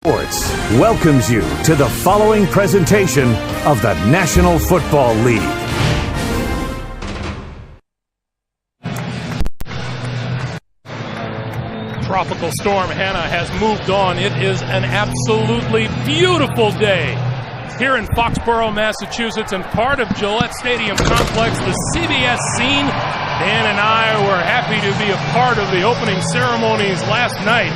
Sports welcomes you to the following presentation of the National Football League. Tropical storm Hannah has moved on. It is an absolutely beautiful day here in Foxborough, Massachusetts, and part of Gillette Stadium complex, the CBS scene. Dan and I were happy to be a part of the opening ceremonies last night.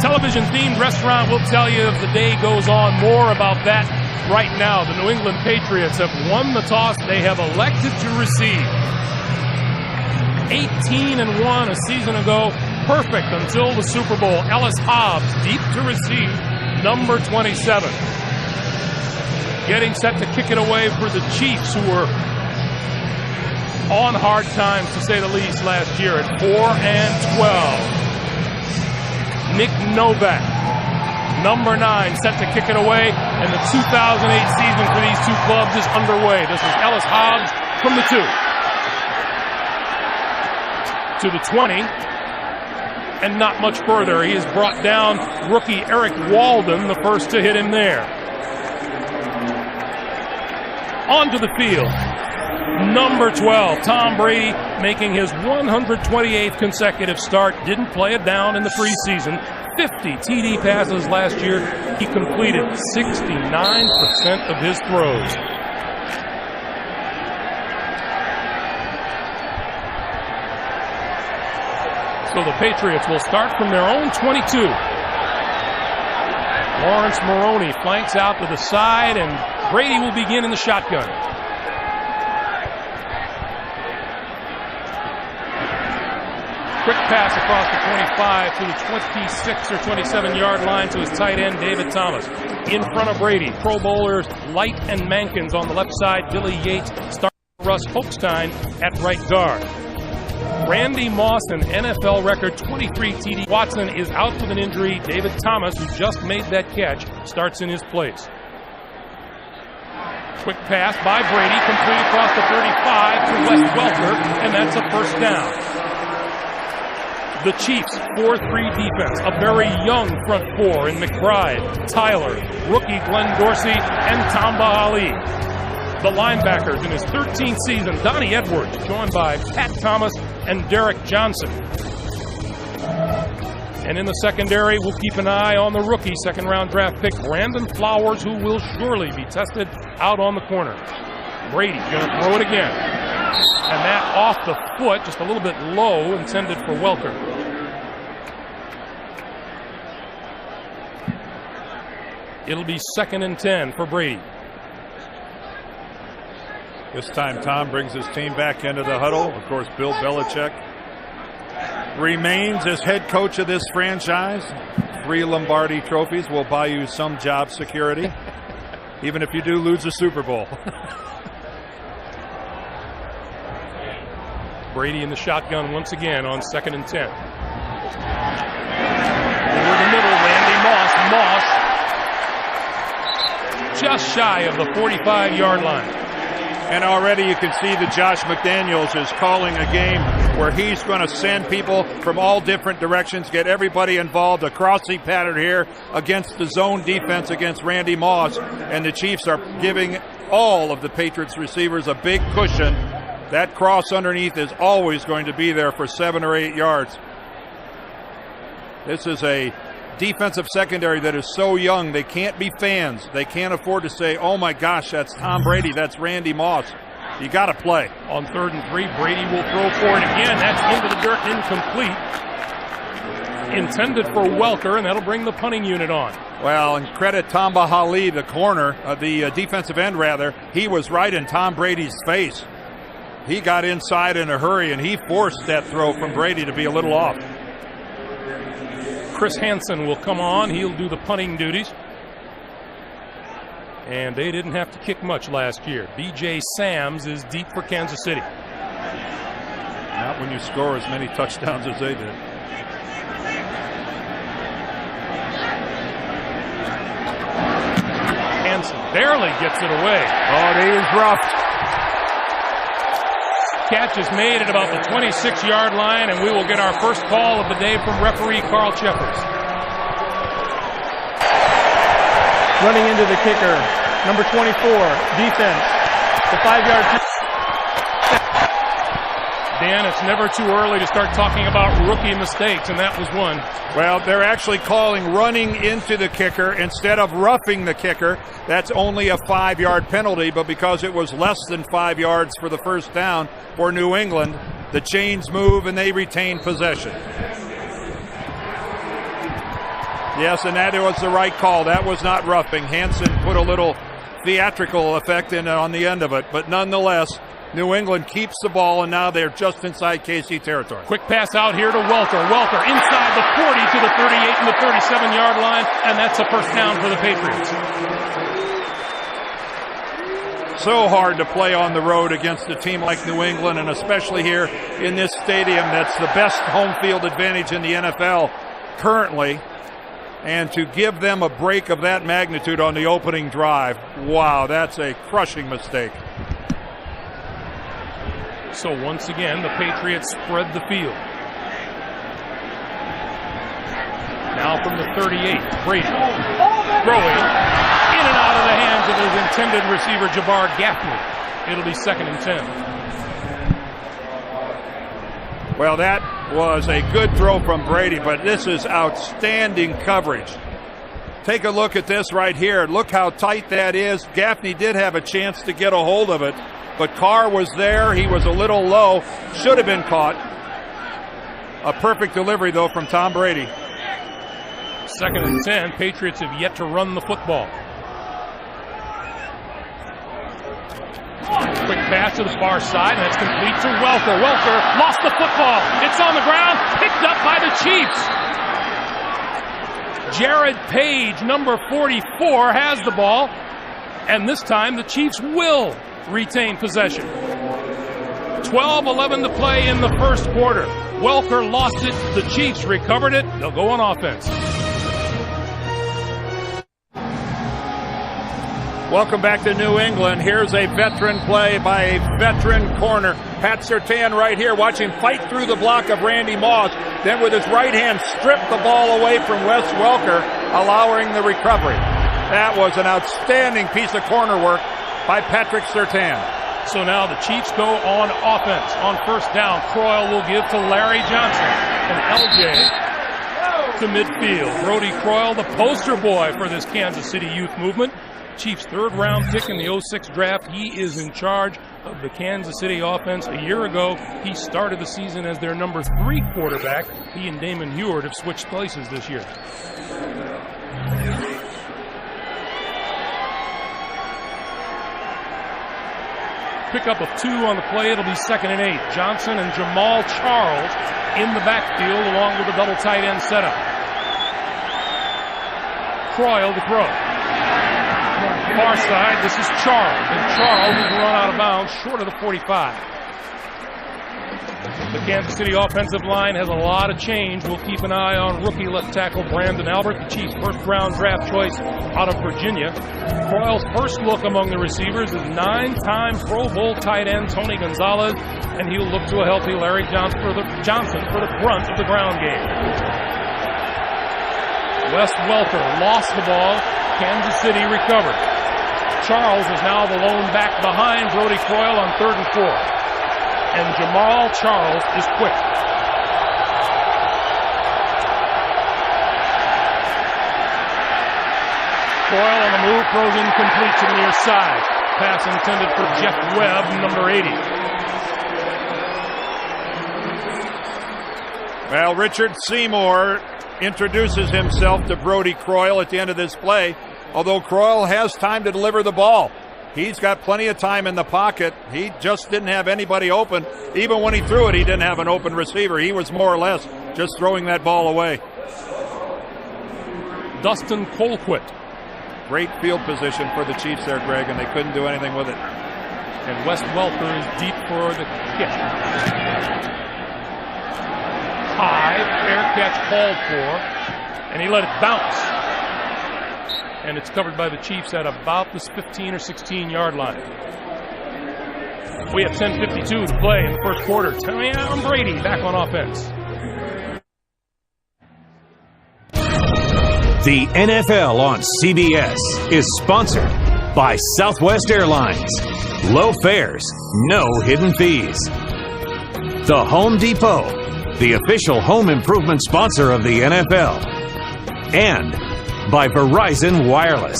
Television-themed restaurant will tell you as the day goes on. More about that right now. The New England Patriots have won the toss. They have elected to receive. 18-1 a season ago. Perfect until the Super Bowl. Ellis Hobbs deep to receive, number 27. Getting set to kick it away for the Chiefs, who were on hard times, to say the least, last year at 4-12. Nick Novak, number 9, set to kick it away, and the 2008 season for these two clubs is underway. This is Ellis Hobbs from the 2 to the 20, and not much further. He has brought down rookie Eric Walden, the first to hit him there. Onto the field, number 12, Tom Brady, making his 128th consecutive start. Didn't play it down in the preseason. 50 TD passes last year. He completed 69% of his throws. So the Patriots will start from their own 22. Lawrence Maroney flanks out to the side, and Brady will begin in the shotgun. Quick pass across the 25 to the 26 or 27-yard line to his tight end, David Thomas. In front of Brady, Pro Bowlers Light and Mankins on the left side. Billy Yates starting Russ Hochstein at right guard. Randy Moss, an NFL record 23 TD. Watson is out with an injury. David Thomas, who just made that catch, starts in his place. Quick pass by Brady, complete across the 35 to Wes Welker, and that's a first down. The Chiefs' 4-3 defense, a very young front four in McBride, Tyler, rookie Glenn Dorsey, and Tamba Ali. The linebackers in his 13th season, Donnie Edwards, joined by Pat Thomas and Derek Johnson. And in the secondary, we'll keep an eye on the rookie second-round draft pick, Brandon Flowers, who will surely be tested out on the corner. Brady going to throw it again. And that off the foot, just a little bit low, intended for Welker. It'll be 2nd and 10 for Brady. This time Tom brings his team back into the huddle. Of course, Bill Belichick remains as head coach of this franchise. 3 Lombardi trophies will buy you some job security, even if you do lose the Super Bowl. Brady in the shotgun once again on 2nd and 10. Over the middle, Randy Moss. Moss just shy of the 45-yard line. And already you can see that Josh McDaniels is calling a game where he's going to send people from all different directions, get everybody involved. A crossing pattern here against the zone defense against Randy Moss. And the Chiefs are giving all of the Patriots receivers a big cushion. That cross underneath is always going to be there for 7 or 8 yards. This is a defensive secondary that is so young, they can't be fans. They can't afford to say, oh my gosh, that's Tom Brady, that's Randy Moss. You got to play. On 3rd and 3, Brady will throw for it again. That's into the dirt, incomplete. Intended for Welker, and that'll bring the punting unit on. Well, and credit Tamba Ali, the corner, the defensive end rather. He was right in Tom Brady's face. He got inside in a hurry, and he forced that throw from Brady to be a little off. Chris Hansen will come on. He'll do the punting duties. And they didn't have to kick much last year. B.J. Sams is deep for Kansas City. Not when you score as many touchdowns as they did. Hansen barely gets it away. Oh, he was roughed. Catch is made at about the 26-yard line, and we will get our first call of the day from referee Carl Shepard. Running into the kicker, number 24, defense. The 5-yard. Dan, it's never too early to start talking about rookie mistakes, and that was one. Well, they're actually calling running into the kicker instead of roughing the kicker. That's only a 5-yard penalty, but because it was less than 5 yards for the first down for New England, the chains move and they retain possession. Yes, and that was the right call. That was not roughing. Hansen put a little theatrical effect in on the end of it, but nonetheless, New England keeps the ball, and now they're just inside KC territory. Quick pass out here to Welker. Welker inside the 40 to the 38 and the 37-yard line, and that's a first down for the Patriots. So hard to play on the road against a team like New England, and especially here in this stadium that's the best home field advantage in the NFL currently. And to give them a break of that magnitude on the opening drive, wow, that's a crushing mistake. So once again, the Patriots spread the field. Now from the 38, Brady throwing in and out of the hands of his intended receiver, Jabbar Gaffney. It'll be 2nd and 10. Well, that was a good throw from Brady, but this is outstanding coverage. Take a look at this right here. Look how tight that is. Gaffney did have a chance to get a hold of it, but Carr was there. He was a little low. Should have been caught. A perfect delivery, though, from Tom Brady. 2nd and 10. Patriots have yet to run the football. Quick pass to the far side, and that's complete to Welker. Welker lost the football. It's on the ground, picked up by the Chiefs. Jared Page, number 44, has the ball, and this time the Chiefs will retain possession. 12-11 to play in the first quarter. Welker lost it. The Chiefs recovered it. They'll go on offense. Welcome back to New England. Here's a veteran play by a veteran corner. Pat Surtain right here. Watch him fight through the block of Randy Moss. Then with his right hand strip the ball away from Wes Welker, allowing the recovery. That was an outstanding piece of corner work by Patrick Surtain. So now the Chiefs go on offense. On first down, Croyle will give to Larry Johnson. And LJ to midfield. Brody Croyle, the poster boy for this Kansas City youth movement. Chiefs' 3rd-round pick in the 06 draft. He is in charge of the Kansas City offense. A year ago, he started the season as their number 3 quarterback. He and Damon Heward have switched places this year. Pickup of 2 on the play. It'll be 2nd and 8. Johnson and Jamal Charles in the backfield along with the double tight end setup. Croyle to throw. Far side, this is Charles, and Charles will run out of bounds short of the 45. The Kansas City offensive line has a lot of change. We'll keep an eye on rookie left tackle Brandon Albert, the Chiefs' 1st-round draft choice out of Virginia. Croyle's first look among the receivers is 9-time Pro Bowl tight end Tony Gonzalez, and he'll look to a healthy Larry Johnson for the brunt of the ground game. Wes Welker lost the ball. Kansas City recovered. Charles is now the lone back behind Brody Croyle on 3rd and 4. And Jamal Charles is quick. Croyle on the move, throws incomplete to the near side. Pass intended for Jeff Webb, number 80. Well, Richard Seymour introduces himself to Brody Croyle at the end of this play, although Croyle has time to deliver the ball. He's got plenty of time in the pocket. He just didn't have anybody open. Even when he threw it, he didn't have an open receiver. He was more or less just throwing that ball away. Dustin Colquitt. Great field position for the Chiefs there, Greg, and they couldn't do anything with it. And Wes Welker is deep for the kick. High, fair catch called for, and he let it bounce. And it's covered by the Chiefs at about this 15 or 16-yard line. We have 10:52 to play in the first quarter. Tom Brady back on offense. The NFL on CBS is sponsored by Southwest Airlines. Low fares, no hidden fees. The Home Depot, the official home improvement sponsor of the NFL. And by Verizon Wireless.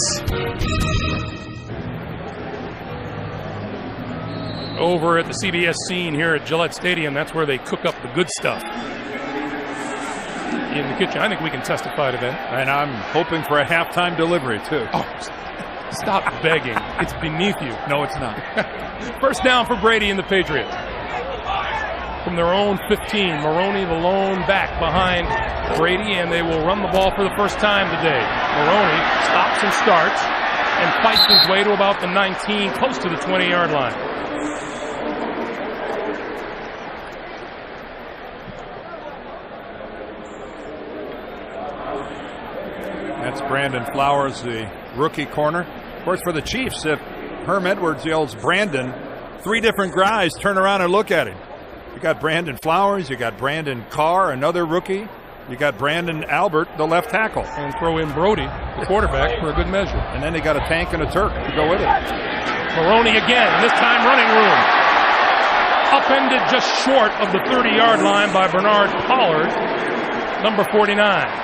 Over at the CBS scene here at Gillette Stadium, that's where they cook up the good stuff. In the kitchen. I think we can testify to that. And I'm hoping for a halftime delivery, too. Oh, stop begging. It's beneath you. No, it's not. First down for Brady and the Patriots. From their own 15, Maroney the lone back behind Brady, and they will run the ball for the first time today. Maroney stops and starts and fights his way to about the 19, close to the 20-yard line. That's Brandon Flowers, the rookie corner. Of course, for the Chiefs, if Herm Edwards yells Brandon, 3 different guys turn around and look at him. You got Brandon Flowers, you got Brandon Carr, another rookie. You got Brandon Albert, the left tackle. And throw in Brody, the quarterback, for a good measure. And then they got a tank and a Turk to go with it. Maroney again, this time running room. Upended just short of the 30-yard line by Bernard Pollard, number 49.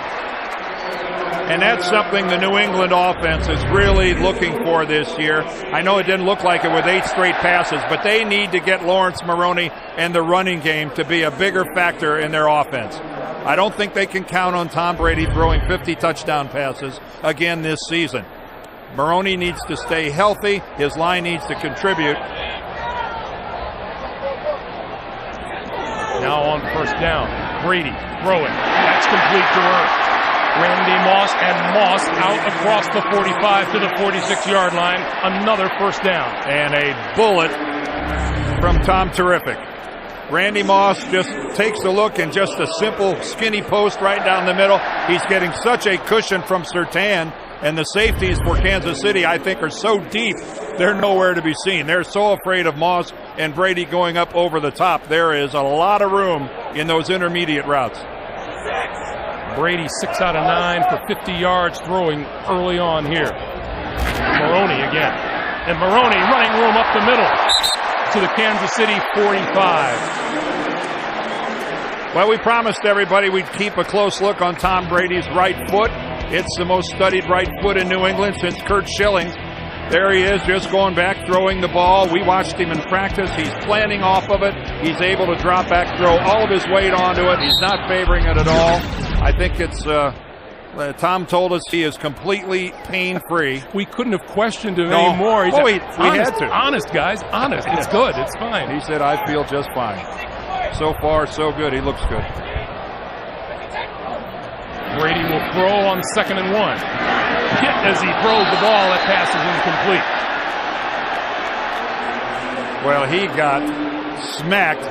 And that's something the New England offense is really looking for this year. I know it didn't look like it with 8 straight passes, but they need to get Lawrence Maroney and the running game to be a bigger factor in their offense. I don't think they can count on Tom Brady throwing 50 touchdown passes again this season. Maroney needs to stay healthy. His line needs to contribute. Now on first down, Brady throwing. That's complete to Earth. Randy Moss, and Moss out across the 45 to the 46-yard line. Another first down. And a bullet from Tom Terrific. Randy Moss just takes a look and just a simple skinny post right down the middle. He's getting such a cushion from Surtain, and the safeties for Kansas City, I think, are so deep, they're nowhere to be seen. They're so afraid of Moss and Brady going up over the top. There is a lot of room in those intermediate routes. Brady 6 out of 9 for 50 yards throwing early on here. Maroney again. And Maroney running room up the middle to the Kansas City 45. Well, we promised everybody we'd keep a close look on Tom Brady's right foot. It's the most studied right foot in New England since Curt Schilling's. There he is, just going back, throwing the ball. We watched him in practice. He's planning off of it. He's able to drop back, throw all of his weight onto it. He's not favoring it at all. I think it's, Tom told us he is completely pain-free. We couldn't have questioned him anymore. He we had to. Honest, guys, honest. It's good. It's fine. He said, I feel just fine. So far, so good. He looks good. Brady will throw on 2nd and 1. Hit as he throws the ball. That pass is incomplete. Well, he got smacked.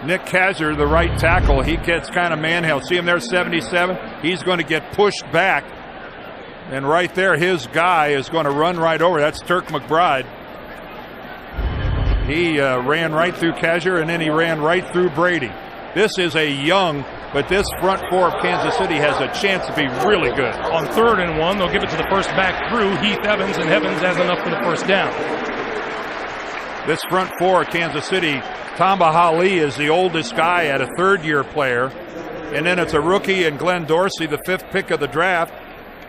Nick Kazzer, the right tackle, he gets kind of manheld. See him there, 77? He's going to get pushed back. And right there, his guy is going to run right over. That's Turk McBride. He ran right through Kazzer, and then he ran right through Brady. This is a young, but this front 4 of Kansas City has a chance to be really good. On 3rd and 1, they'll give it to the first back through Heath Evans, and Evans has enough for the first down. This front 4 of Kansas City, Tamba Hali is the oldest guy at a 3rd-year player. And then it's a rookie and Glenn Dorsey, the 5th pick of the draft.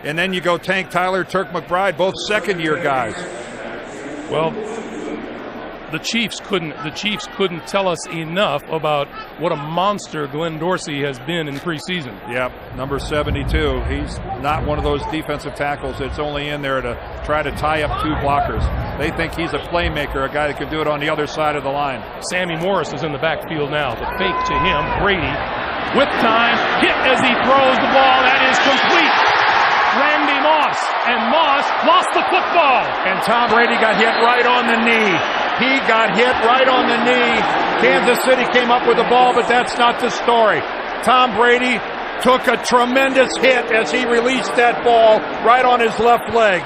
And then you go Tank Tyler, Turk McBride, both 2nd-year guys. Well, the Chiefs couldn't tell us enough about what a monster Glenn Dorsey has been in preseason. Yep, number 72. He's not one of those defensive tackles that's only in there to try to tie up 2 blockers. They think he's a playmaker, a guy that can do it on the other side of the line. Sammy Morris is in the backfield now. The fake to him. Brady with time. Hit as he throws the ball. That is complete. Randy Moss. And Moss lost the football. And Tom Brady got hit right on the knee. He got hit right on the knee. Kansas City came up with the ball, but that's not the story. Tom Brady took a tremendous hit as he released that ball right on his left leg.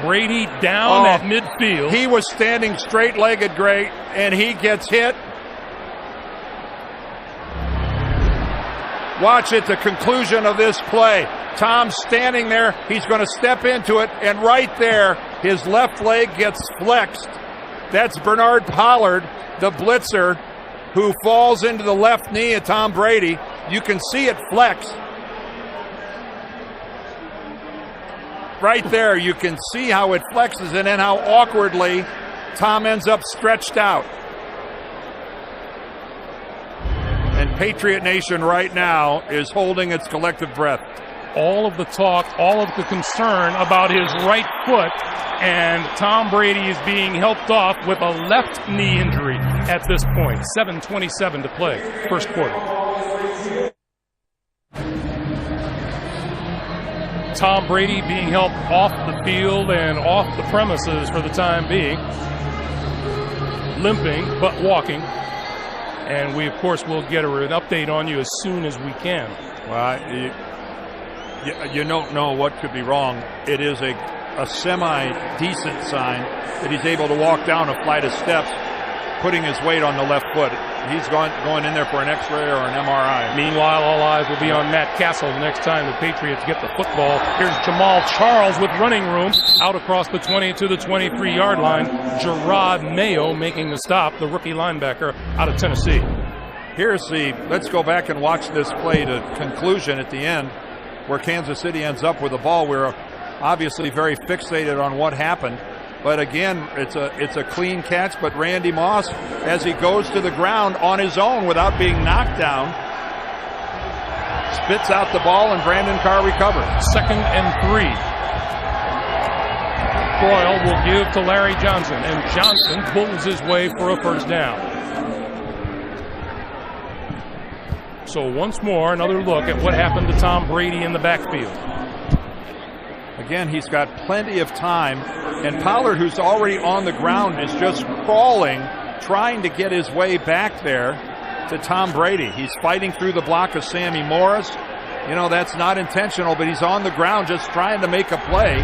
Brady down at midfield. He was standing straight-legged, great, and he gets hit. Watch at the conclusion of this play. Tom's standing there. He's going to step into it, and right there, his left leg gets flexed. That's Bernard Pollard, the blitzer, who falls into the left knee of Tom Brady. You can see it flex. Right there, you can see how it flexes and then how awkwardly Tom ends up stretched out. And Patriot Nation right now is holding its collective breath. All of the talk, all of the concern about his right foot, and Tom Brady is being helped off with a left knee injury at this point. 7:27 to play, first quarter. Tom Brady being helped off the field and off the premises for the time being. Limping, but walking. And we, of course, will get an update on you as soon as we can. Well, you don't know what could be wrong. It is a semi-decent sign that he's able to walk down a flight of steps, putting his weight on the left foot. He's going in there for an X-ray or an MRI. Meanwhile, all eyes will be on Matt Castle the next time the Patriots get the football. Here's Jamal Charles with running room out across the 20 to the 23-yard line. Gerard Mayo making the stop, the rookie linebacker out of Tennessee. Let's go back and watch this play to conclusion at the end, where Kansas City ends up with the ball. We're obviously very fixated on what happened. But again, it's a clean catch, but Randy Moss, as he goes to the ground on his own without being knocked down, spits out the ball, and Brandon Carr recovers. 2nd and 3. Croyle will give to Larry Johnson, and Johnson pulls his way for a first down. So once more, another look at what happened to Tom Brady in the backfield. Again, he's got plenty of time, and Pollard, who's already on the ground, is just crawling, trying to get his way back there to Tom Brady. He's fighting through the block of Sammy Morris. You know, that's not intentional, but he's on the ground just trying to make a play.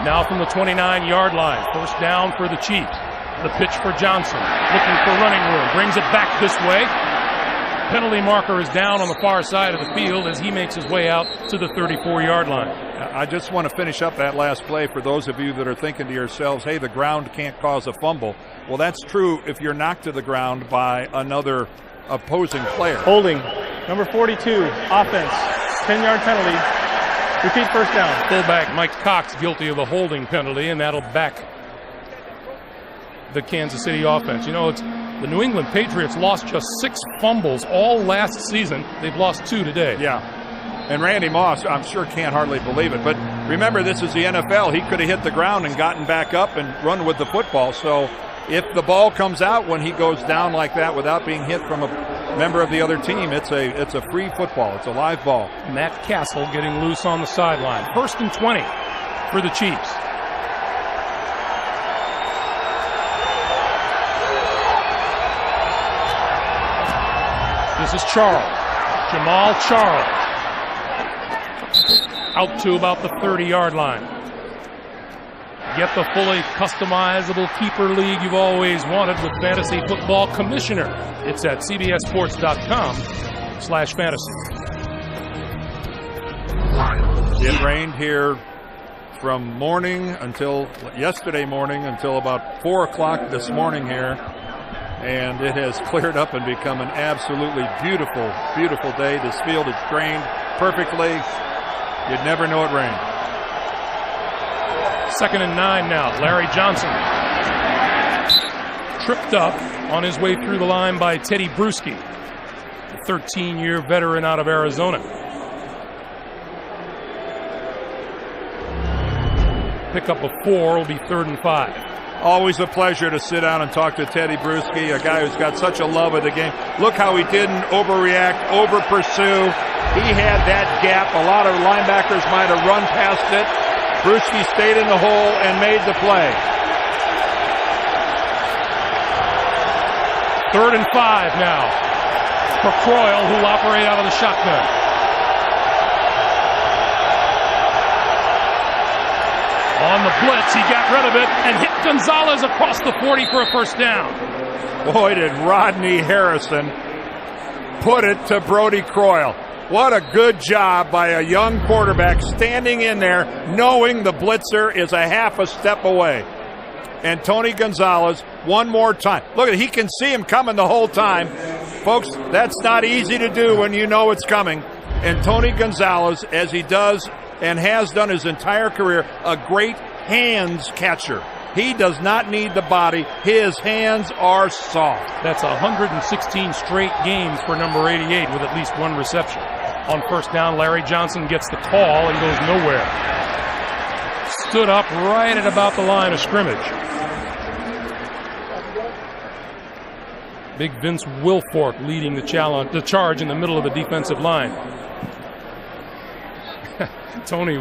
Now from the 29-yard line, first down for the Chiefs. The pitch for Johnson, looking for running room, brings it back this way. Penalty marker is down on the far side of the field as he makes his way out to the 34-yard line. I just want to finish up that last play for those of you that are thinking to yourselves, hey, the ground can't cause a fumble. Well, that's true if you're knocked to the ground by another opposing player. Holding. Number 42, offense. 10-yard penalty. Repeat first down. Fullback Mike Cox guilty of the holding penalty, and that'll back the Kansas City offense. You know, the New England Patriots lost just 6 fumbles all last season. They've lost 2 today. Yeah. And Randy Moss, I'm sure, can't hardly believe it. But remember, this is the NFL. He could have hit the ground and gotten back up and run with the football. So if the ball comes out when he goes down like that without being hit from a member of the other team, it's a free football. It's a live ball. Matt Castle getting loose on the sideline. 1st and 20 for the Chiefs. This is Charles. Jamal Charles. Out to about the 30-yard line. Get the fully customizable keeper league you've always wanted with Fantasy Football Commissioner. It's at cbssports.com/fantasy. It rained here from morning until yesterday morning until about 4 o'clock this morning here. And it has cleared up and become an absolutely beautiful, beautiful day. This field is drained perfectly. You'd never know it rained. 2nd and 9 now. Larry Johnson tripped up on his way through the line by Teddy Bruschi, a 13-year veteran out of Arizona. Pickup of 4 will be 3rd and 5. Always a pleasure to sit down and talk to Teddy Bruschi, a guy who's got such a love of the game. Look how he didn't overreact, over-pursue. He had that gap. A lot of linebackers might have run past it. Bruschi stayed in the hole and made the play. 3rd and 5 now for Croyle, who will operate out of the shotgun. On the blitz, he got rid of it and hit Gonzalez across the 40 for a first down. Boy, did Rodney Harrison put it to Brody Croyle. What a good job by a young quarterback standing in there knowing the blitzer is a half a step away. And Tony Gonzalez, one more time. Look at it, he can see him coming the whole time. Folks, that's not easy to do when you know it's coming. And Tony Gonzalez, as he does and has done his entire career, a great hands catcher. He does not need the body. His hands are soft. That's 116 straight games for number 88 with at least one reception. On first down, Larry Johnson gets the call and goes nowhere. Stood up right at about the line of scrimmage. Big Vince Wilfork leading the charge in the middle of the defensive line. Tony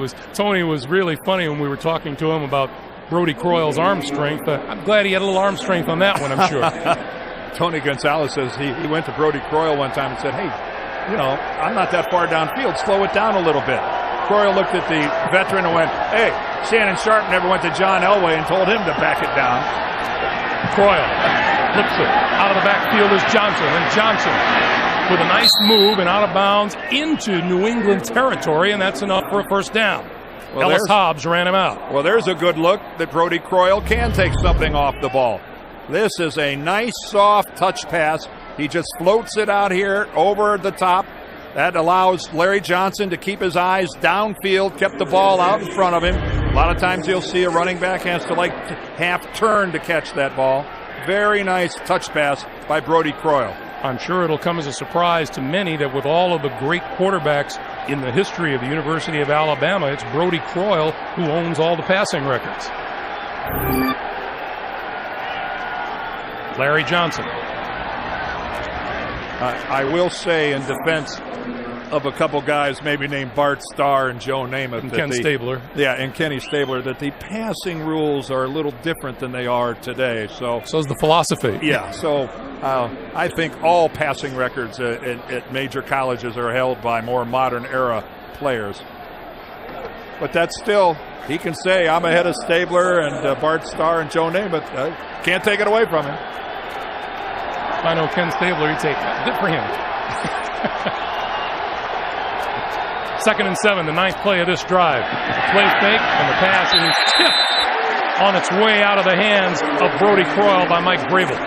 was really funny when we were talking to him about Brody Croyle's arm strength. I'm glad he had a little arm strength on that one, I'm sure. Tony Gonzalez says he went to Brody Croyle one time and said, hey, you know, I'm not that far downfield. Slow it down a little bit. Croyle looked at the veteran and went, hey, Shannon Sharp never went to John Elway and told him to back it down. Croyle flips it. Out of the backfield is Johnson. And Johnson with a nice move and out of bounds into New England territory, and that's enough for a first down. Well, Ellis Hobbs ran him out. Well, there's a good look that Brody Croyle can take something off the ball. This is a nice, soft touch pass. He just floats it out here over the top. That allows Larry Johnson to keep his eyes downfield, kept the ball out in front of him. A lot of times you'll see a running back has to like half turn to catch that ball. Very nice touch pass by Brody Croyle. I'm sure it'll come as a surprise to many that with all of the great quarterbacks in the history of the University of Alabama, it's Brody Croyle who owns all the passing records. Larry Johnson. I will say in defense of a couple guys maybe named Bart Starr and Joe Namath. And Ken Stabler. Yeah, and Kenny Stabler, that the passing rules are a little different than they are today. So's the philosophy. Yeah, so I think all passing records at major colleges are held by more modern era players. But that's still, he can say, I'm ahead of Stabler and Bart Starr and Joe Namath. Can't take it away from him. If I know Ken Stabler, he'd say, good for him. 2nd and 7, the 9th play of this drive. Play fake, and the pass is tipped on its way out of the hands of Brody Croyle by Mike Grable.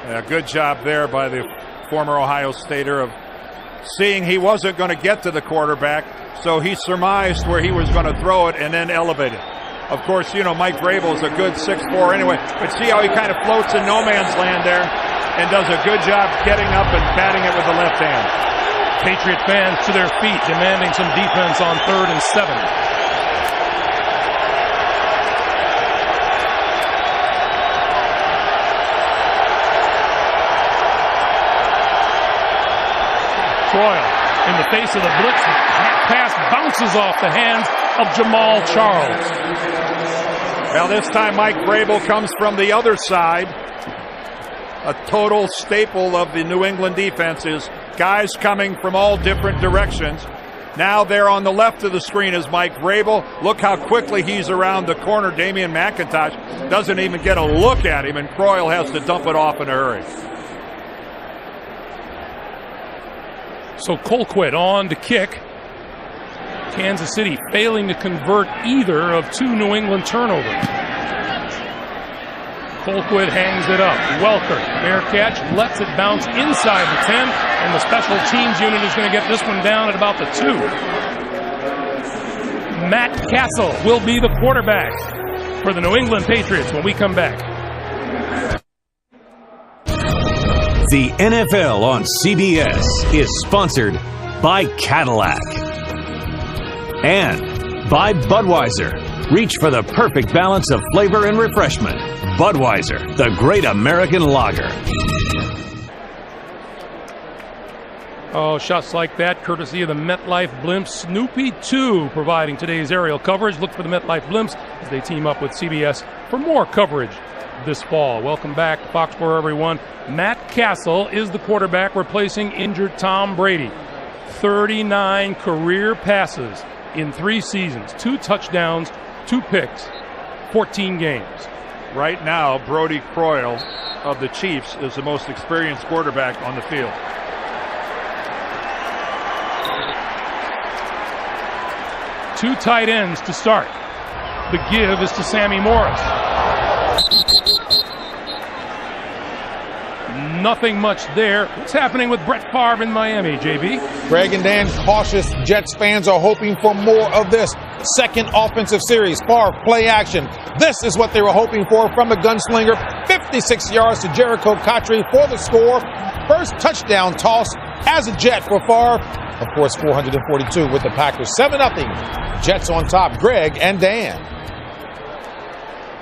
Yeah, good job there by the former Ohio Stater of seeing he wasn't going to get to the quarterback, so he surmised where he was going to throw it and then elevate it. Of course, you know, Mike Grable is a good 6'4" anyway, but see how he kind of floats in no man's land there and does a good job getting up and batting it with the left hand. Patriot fans to their feet, demanding some defense on 3rd and 7. Croyle in the face of the blitz. Pass bounces off the hands of Jamal Charles. Well, this time Mike Grable comes from the other side. A total staple of the New England defense is guys coming from all different directions. Now there on the left of the screen is Mike Grable. Look how quickly he's around the corner. Damian McIntosh doesn't even get a look at him, and Croyle has to dump it off in a hurry. So Colquitt on to kick. Kansas City failing to convert either of 2 New England turnovers. Colquitt hangs it up. Welker, fair catch, lets it bounce inside the 10, and the special teams unit is going to get this one down at about the 2. Matt Castle will be the quarterback for the New England Patriots when we come back. The NFL on CBS is sponsored by Cadillac and by Budweiser. Reach for the perfect balance of flavor and refreshment. Budweiser, the great American lager. Oh, shots like that, courtesy of the MetLife Blimps. Snoopy 2 providing today's aerial coverage. Look for the MetLife Blimps as they team up with CBS for more coverage this fall. Welcome back to Foxborough, everyone. Matt Castle is the quarterback replacing injured Tom Brady. 39 career passes in 3 seasons, 2 touchdowns, 2 picks, 14 games. Right now, Brody Croyle of the Chiefs is the most experienced quarterback on the field. Two tight ends to start. The give is to Sammy Morris. Nothing much there. What's happening with Brett Favre in Miami, JB? Greg and Dan, cautious Jets fans are hoping for more of this. Second offensive series, Favre play action. This is what they were hoping for from the gunslinger. 56 yards to Jericho Cotchery for the score. First touchdown toss as a Jet for Favre. Of course, 442 with the Packers. 7-0. Jets on top. Greg and Dan.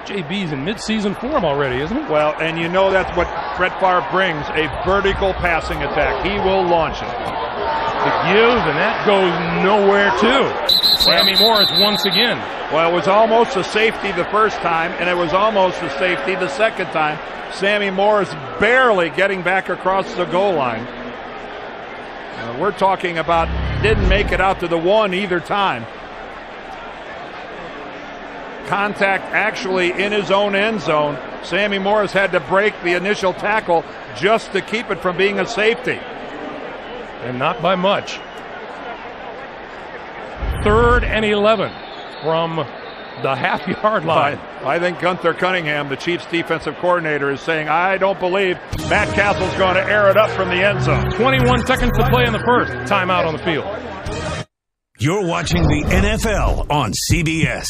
JB's in midseason form already, isn't he? Well, and you know that's what Brett Favre brings, a vertical passing attack. He will launch it. The give, and that goes nowhere, too. Sammy Morris once again. Well, it was almost a safety the first time, and it was almost a safety the second time. Sammy Morris barely getting back across the goal line. We're talking about didn't make it out to the one either time. Contact actually in his own end zone. Sammy Morris had to break the initial tackle just to keep it from being a safety. And not by much. 3rd and 11 from the half-yard line. I think Gunther Cunningham, the Chiefs defensive coordinator, is saying, I don't believe Matt Castle's going to air it up from the end zone. 21 seconds to play in the first. Timeout on the field. You're watching the NFL on CBS.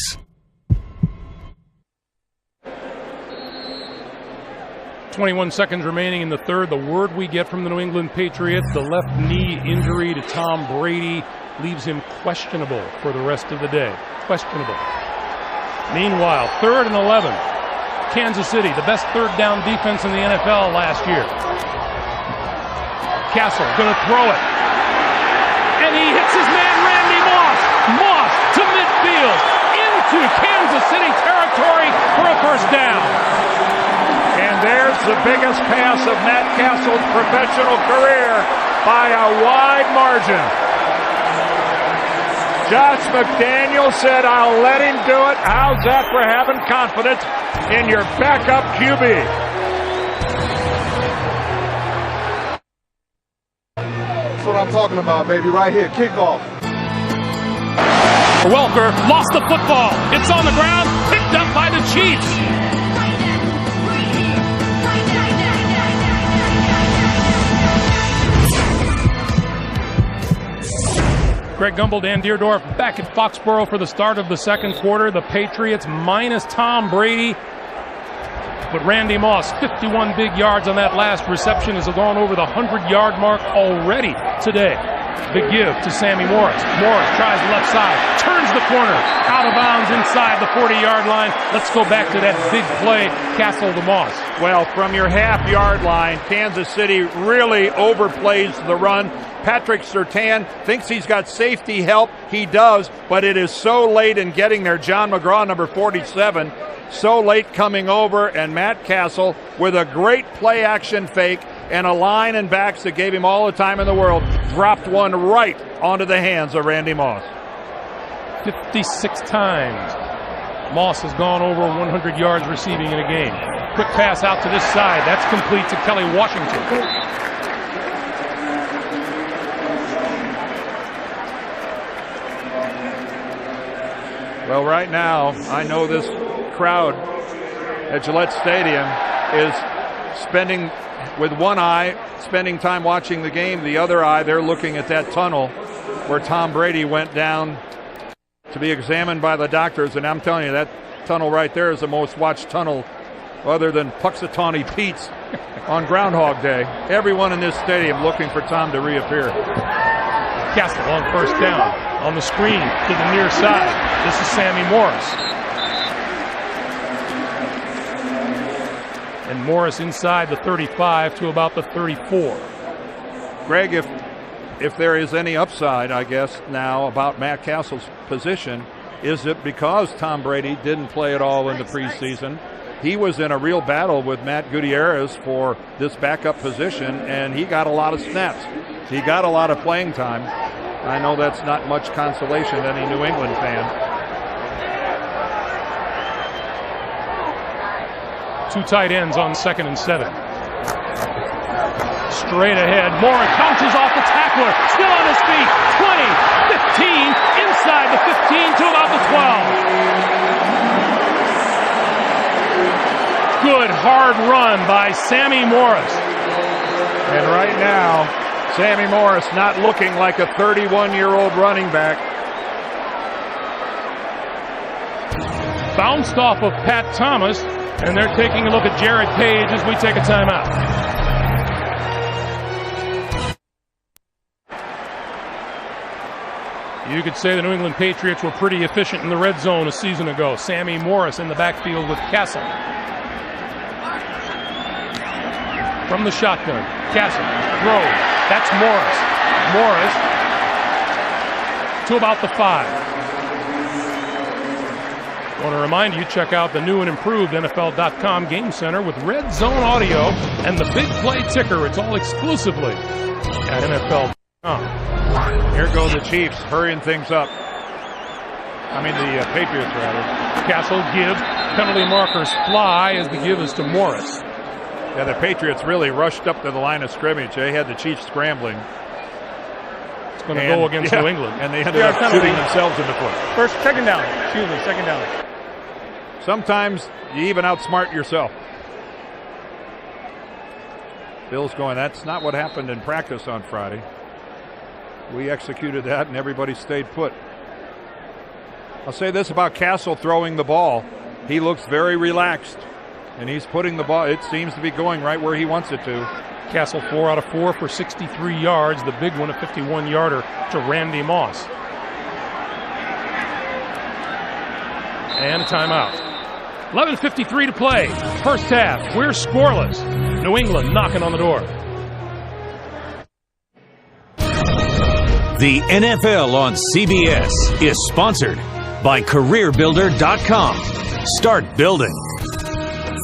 .21 seconds remaining in the third. The word we get from the New England Patriots, the left knee injury to Tom Brady leaves him questionable for the rest of the day. Questionable. Meanwhile, 3rd and 11. Kansas City, the best third down defense in the NFL last year. Castle going to throw it. And he hits his man Randy Moss. Moss to midfield into Kansas City territory for a first down. And there's the biggest pass of Matt Castle's professional career by a wide margin. Josh McDaniels said, I'll let him do it. How's that for having confidence in your backup QB? That's what I'm talking about, baby, right here. Kickoff. Welker lost the football. It's on the ground, picked up by the Chiefs. Greg Gumbel, Dan Deerdorf back at Foxborough for the start of the second quarter. The Patriots minus Tom Brady. But Randy Moss, 51 big yards on that last reception, has gone over the 100-yard mark already today. The give to Sammy Morris. Morris tries the left side, turns the corner, out of bounds inside the 40-yard line. Let's go back to that big play, Castle to Moss. Well, from your half-yard line, Kansas City really overplays the run. Patrick Surtain thinks he's got safety help. He does, but it is so late in getting there. John McGraw, number 47, so late coming over, and Matt Castle with a great play-action fake and a line and backs that gave him all the time in the world, dropped one right onto the hands of Randy Moss. 56 times Moss has gone over 100 yards receiving in a game. Quick pass out to this side. That's complete to Kelly Washington. Well, right now, I know this crowd at Gillette Stadium is spending, with one eye, spending time watching the game. The other eye, they're looking at that tunnel where Tom Brady went down to be examined by the doctors. And I'm telling you, that tunnel right there is the most watched tunnel other than Puxatawney Pete's on Groundhog Day. Everyone in this stadium looking for Tom to reappear. Castle on first down. On the screen to the near side. This is Sammy Morris. And Morris inside the 35 to about the 34. Greg, if there is any upside, I guess, now about Matt Castle's position, is it because Tom Brady didn't play at all in the preseason? He was in a real battle with Matt Gutierrez for this backup position, and he got a lot of snaps. He got a lot of playing time. I know that's not much consolation to any New England fan. Two tight ends on 2nd and 7. Straight ahead. Morris bounces off the tackler. Still on his feet. 20, 15, inside the 15 to about the 12. Good hard run by Sammy Morris. And right now, Sammy Morris not looking like a 31-year-old running back. Bounced off of Pat Thomas, and they're taking a look at Jared Page as we take a timeout. You could say the New England Patriots were pretty efficient in the red zone a season ago. Sammy Morris in the backfield with Castle. From the shotgun, Castle throws. That's Morris. Morris to about the 5. I want to remind you, check out the new and improved NFL.com Game Center with Red Zone Audio and the Big Play Ticker. It's all exclusively at NFL.com. Here go the Chiefs hurrying things up. I mean the Patriots, rather. Castle give. Penalty markers fly as the give is to Morris. Yeah, the Patriots really rushed up to the line of scrimmage. They had the Chiefs scrambling. It's going to go against New England. And they ended up shooting themselves in the foot. Second down. Sometimes you even outsmart yourself. Bill's going, that's not what happened in practice on Friday. We executed that and everybody stayed put. I'll say this about Castle throwing the ball. He looks very relaxed. And he's putting the ball, it seems to be going right where he wants it to. Castle 4 out of 4 for 63 yards. The big one, a 51-yarder to Randy Moss. And a timeout. 11:53 to play. First half. We're scoreless. New England knocking on the door. The NFL on CBS is sponsored by CareerBuilder.com. Start building.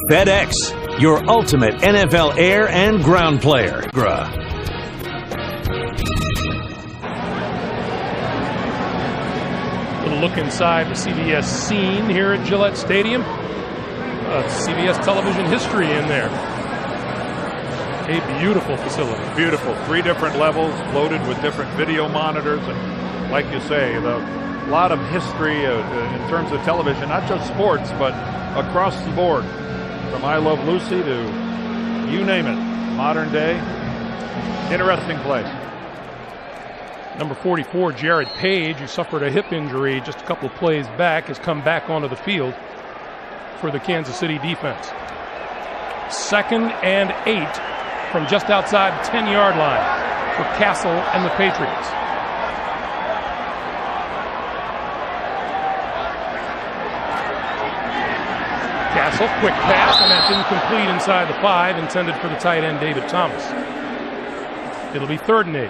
FedEx, your ultimate NFL air and ground player. Little look inside the CBS scene here at Gillette Stadium. CBS television history in there. A beautiful facility. Beautiful. 3 different levels, loaded with different video monitors. And like you say, a lot of history in terms of television, not just sports, but across the board. From I Love Lucy to you name it. Modern day. Interesting place. Number 44, Jared Page, who suffered a hip injury just a couple of plays back, has come back onto the field for the Kansas City defense. 2nd and 8 from just outside the 10-yard line for Castle and the Patriots. Castle, quick pass, and that's incomplete inside the 5, intended for the tight end David Thomas. It'll be 3rd and 8.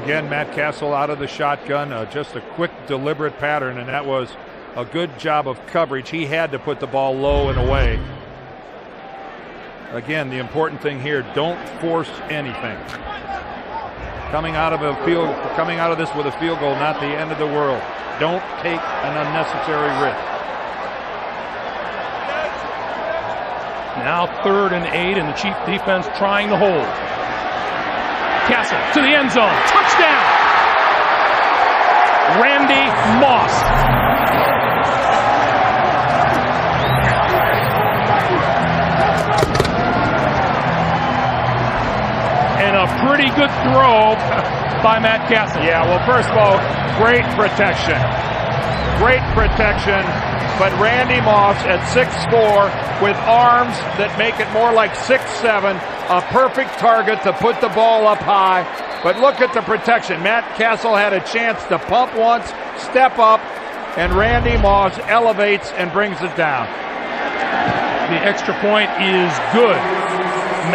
Again, Matt Castle out of the shotgun, just a quick, deliberate pattern, and that was a good job of coverage. He had to put the ball low and away. Again, the important thing here, don't force anything. Coming out of this with a field goal, not the end of the world. Don't take an unnecessary risk. Now 3rd and 8, and the Chief defense trying to hold. Castle to the end zone. Touchdown! Randy Moss. And a pretty good throw by Matt Castle. Yeah, well, first of all, great protection. Great protection. But Randy Moss at 6'4", with arms that make it more like 6'7", a perfect target to put the ball up high. But look at the protection. Matt Castle had a chance to pump once, step up, and Randy Moss elevates and brings it down. The extra point is good.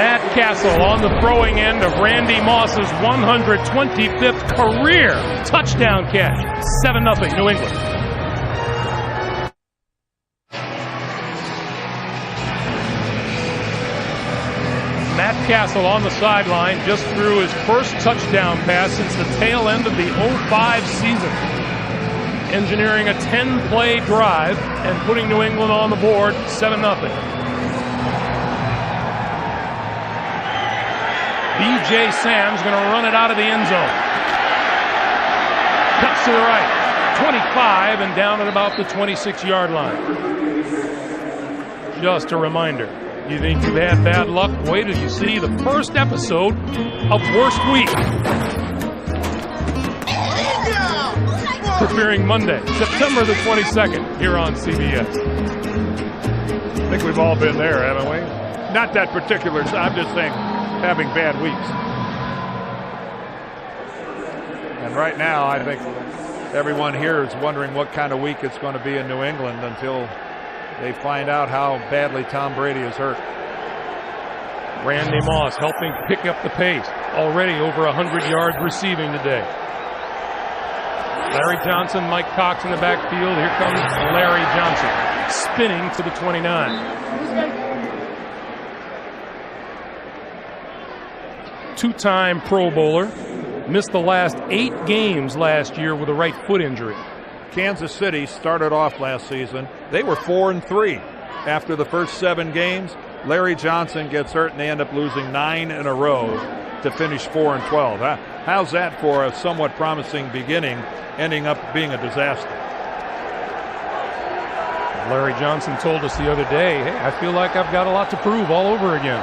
Matt Castle on the throwing end of Randy Moss's 125th career touchdown catch. 7-0 New England. Matt Castle on the sideline just threw his first touchdown pass since the tail end of the 05 season. engineering a 10-play drive and putting New England on the board 7-0. B.J. Sam's going to run it out of the end zone. Cuts to the right, 25, and down at about the 26-yard line. Just a reminder, you think you've had bad luck? Wait till you see the first episode of Worst Week. Premiering Monday, September the 22nd, here on CBS. I think we've all been there, haven't we? Not that particular, I'm just saying having bad weeks. And right now, I think everyone here is wondering what kind of week it's going to be in New England until they find out how badly Tom Brady is hurt. Randy Moss helping pick up the pace. Already over 100 yards receiving today. Larry Johnson, Mike Cox in the backfield. Here comes Larry Johnson, spinning to the 29. Two-time Pro Bowler. Missed the last 8 games last year with a right foot injury. Kansas City started off last season. They were 4-3 after the first 7 games. Larry Johnson gets hurt and they end up losing 9 in a row to finish 4-12. How's that for a somewhat promising beginning, ending up being a disaster? Larry Johnson told us the other day, hey, I feel like I've got a lot to prove all over again.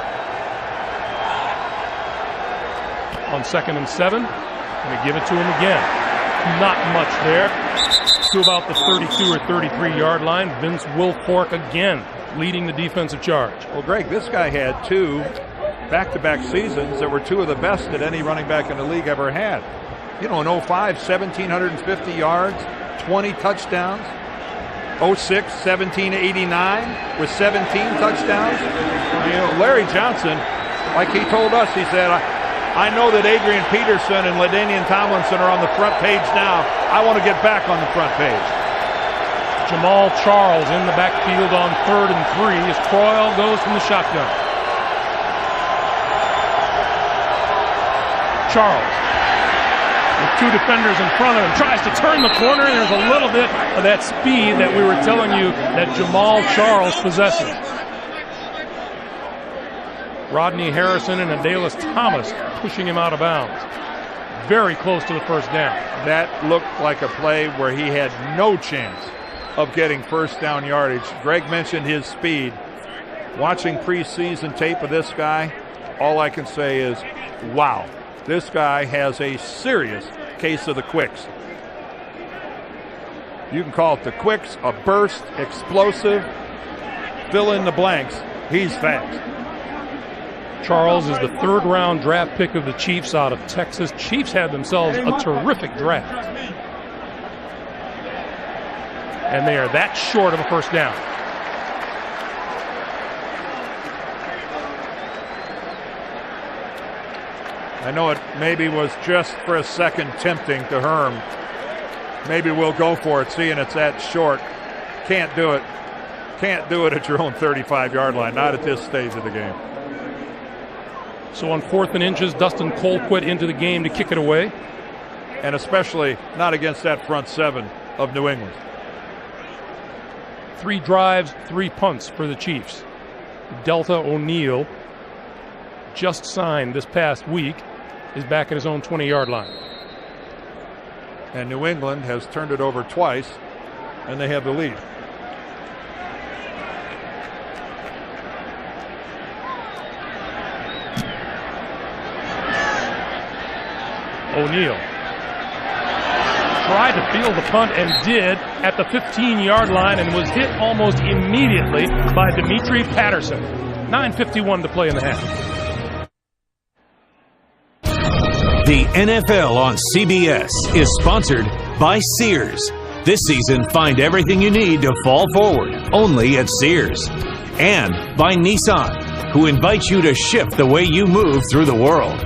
On 2nd and 7, going to give it to him again. Not much there. To about the 32 or 33-yard line. Vince Wilfork again leading the defensive charge. Well, Greg, this guy had 2 back-to-back seasons that were 2 of the best that any running back in the league ever had. You know, in 05, 1,750 yards, 20 touchdowns. 06, 1,789 with 17 touchdowns. You know, Larry Johnson, like he told us, he said, I know that Adrian Peterson and LaDainian Tomlinson are on the front page now. I want to get back on the front page. Jamal Charles in the backfield on 3rd and 3 as Croyle goes from the shotgun. Charles with 2 defenders in front of him tries to turn the corner, and there's a little bit of that speed that we were telling you that Jamal Charles possesses. Rodney Harrison and Adalys Thomas pushing him out of bounds. Very close to the first down. That looked like a play where he had no chance of getting first down yardage. Greg mentioned his speed. Watching preseason tape of this guy, all I can say is, wow, this guy has a serious case of the quicks. You can call it the quicks, a burst, explosive, fill in the blanks. He's fast. Charles is the 3rd-round draft pick of the Chiefs out of Texas. Chiefs had themselves a terrific draft. And they are that short of a first down. I know it maybe was just for a second tempting to Herm. Maybe we'll go for it, seeing it's that short. Can't do it. Can't do it at your own 35-yard line, not at this stage of the game. So on 4th and inches, Dustin Colquitt into the game to kick it away. And especially not against that front 7 of New England. 3 drives, 3 punts for the Chiefs. Delta O'Neal, just signed this past week, is back at his own 20-yard line. And New England has turned it over twice, and they have the lead. O'Neal tried to field the punt and did at the 15-yard line and was hit almost immediately by Dimitri Patterson. 9:51 to play in the half. The NFL on CBS is sponsored by Sears. This season, find everything you need to fall forward, only at Sears. And by Nissan, who invites you to shift the way you move through the world.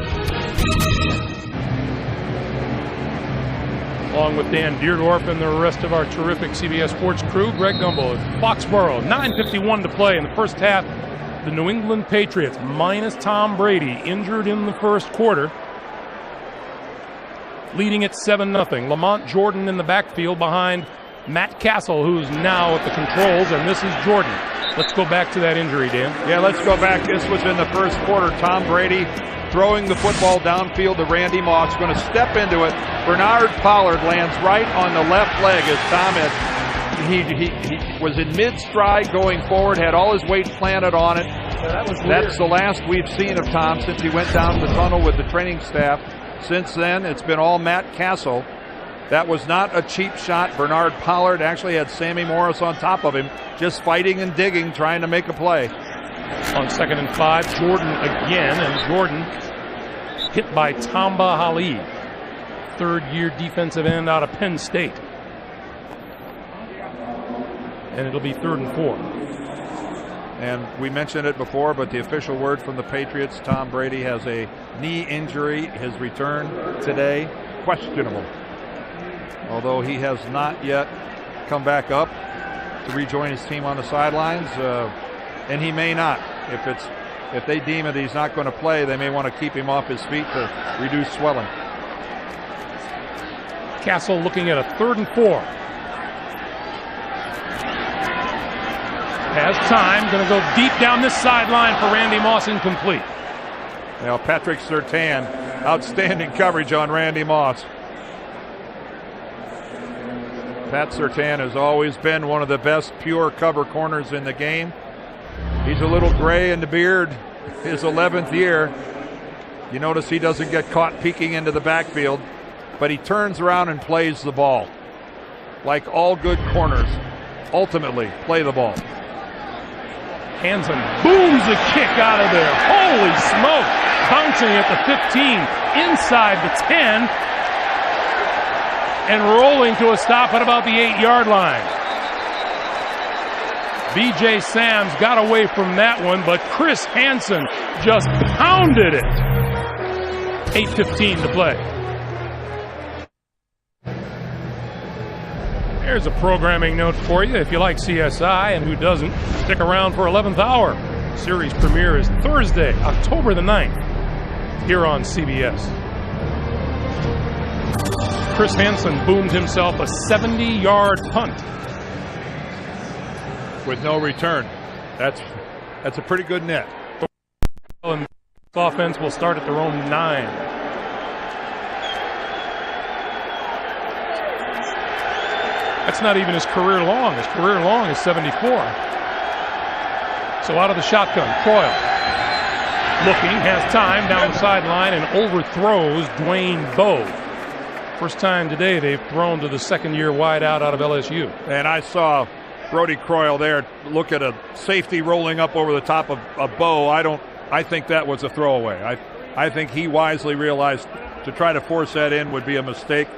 Along with Dan Deerdorf and the rest of our terrific CBS Sports crew, Greg Gumbel at Foxborough. 9:51 to play in the first half. The New England Patriots, minus Tom Brady, injured in the first quarter, leading it 7-0. Lamont Jordan in the backfield behind Matt Castle, who's now at the controls, and this is Jordan. Let's go back to that injury, Dan. Yeah, let's go back. This was in the first quarter. Tom Brady throwing the football downfield to Randy Moss, going to step into it. Bernard Pollard lands right on the left leg as Tom had. He was in mid-stride going forward, had all his weight planted on it. That's the last we've seen of Tom since he went down the tunnel with the training staff. Since then, it's been all Matt Castle. That was not a cheap shot. Bernard Pollard actually had Sammy Morris on top of him, just fighting and digging, trying to make a play. On 2nd and 5, Jordan again, and Jordan hit by Tamba Hali, third-year defensive end out of Penn State. And it'll be 3rd and 4. And we mentioned it before, but the official word from the Patriots, Tom Brady has a knee injury. His return today, questionable. Although he has not yet come back up to rejoin his team on the sidelines, and he may not. If they deem it he's not going to play, they may want to keep him off his feet to reduce swelling. Castle looking at a 3rd and 4. Has time, going to go deep down this sideline for Randy Moss, incomplete. Now Patrick Surtain, outstanding coverage on Randy Moss. Pat Surtain has always been one of the best pure cover corners in the game. He's a little gray in the beard, his 11th year. You notice he doesn't get caught peeking into the backfield, but he turns around and plays the ball. Like all good corners, ultimately play the ball. Hansen booms a kick out of there. Holy smoke! Bouncing at the 15, inside the 10, and rolling to a stop at about the 8-yard line. B.J. Sams got away from that one, but Chris Hansen just pounded it. 8:15 to play. There's a programming note for you. If you like CSI, and who doesn't, stick around for 11th hour. Series premiere is Thursday, October the 9th, here on CBS. Chris Hansen boomed himself a 70-yard punt with no return. That's a pretty good net. And offense will start at their own 9. That's not even his career long. His career long is 74. So out of the shotgun, Croyle looking, has time down the sideline and overthrows Dwayne Bowe. First time today they've thrown to the second-year wideout out of LSU. And I saw Brody Croyle there look at a safety rolling up over the top of Bowe. I think that was a throwaway. I think he wisely realized to try to force that in would be a mistake.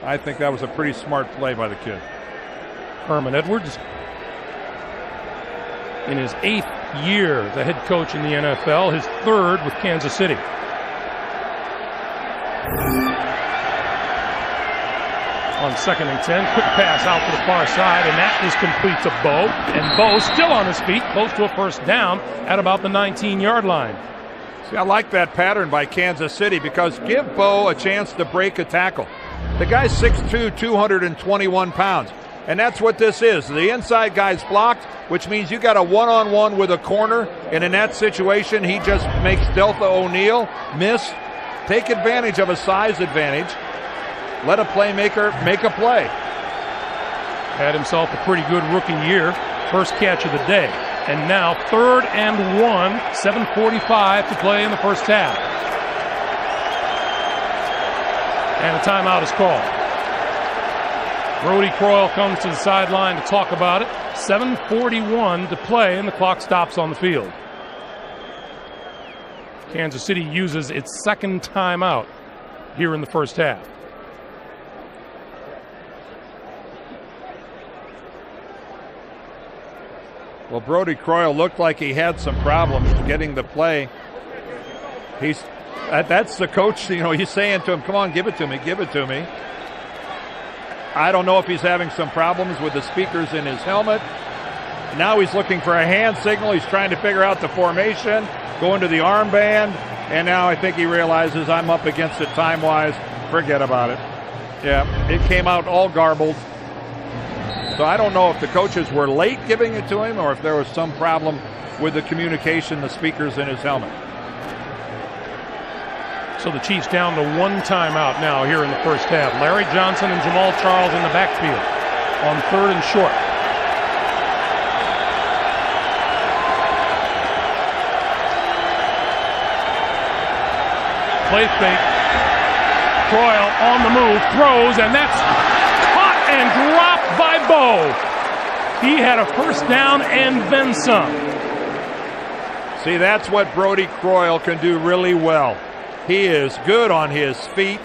I think that was a pretty smart play by the kid. Herman Edwards, in his 8th year, the head coach in the NFL, his 3rd with Kansas City. On 2nd and 10, quick pass out to the far side, and that is complete to Bowe. And Bowe still on his feet, close to a first down at about the 19-yard line. See, I like that pattern by Kansas City because give Bowe a chance to break a tackle. The guy's 6'2", 221 pounds. And that's what this is. The inside guy's blocked, which means you got a one-on-one with a corner. And in that situation, he just makes Deltha O'Neal miss. Take advantage of a size advantage. Let a playmaker make a play. Had himself a pretty good rookie year. First catch of the day. And now 3rd and 1, 7:45 to play in the first half. And a timeout is called. Brody Croyle comes to the sideline to talk about it. 7:41 to play, and the clock stops on the field. Kansas City uses its 2nd timeout here in the first half. Well, Brody Croyle looked like he had some problems getting the play. That's the coach, he's saying to him, come on, give it to me, give it to me. I don't know if he's having some problems with the speakers in his helmet. Now he's looking for a hand signal. He's trying to figure out the formation, going to the armband, and now I think he realizes I'm up against it time-wise. Forget about it. Yeah, it came out all garbled. So I don't know if the coaches were late giving it to him or if there was some problem with the communication, the speakers in his helmet. So the Chiefs down to one timeout now here in the first half. Larry Johnson and Jamal Charles in the backfield on 3rd and short. Play fake. Croyle on the move, throws, and that's caught and dropped by Bo. He had a first down and then some. See, that's what Brody Croyle can do really well. He is good on his feet.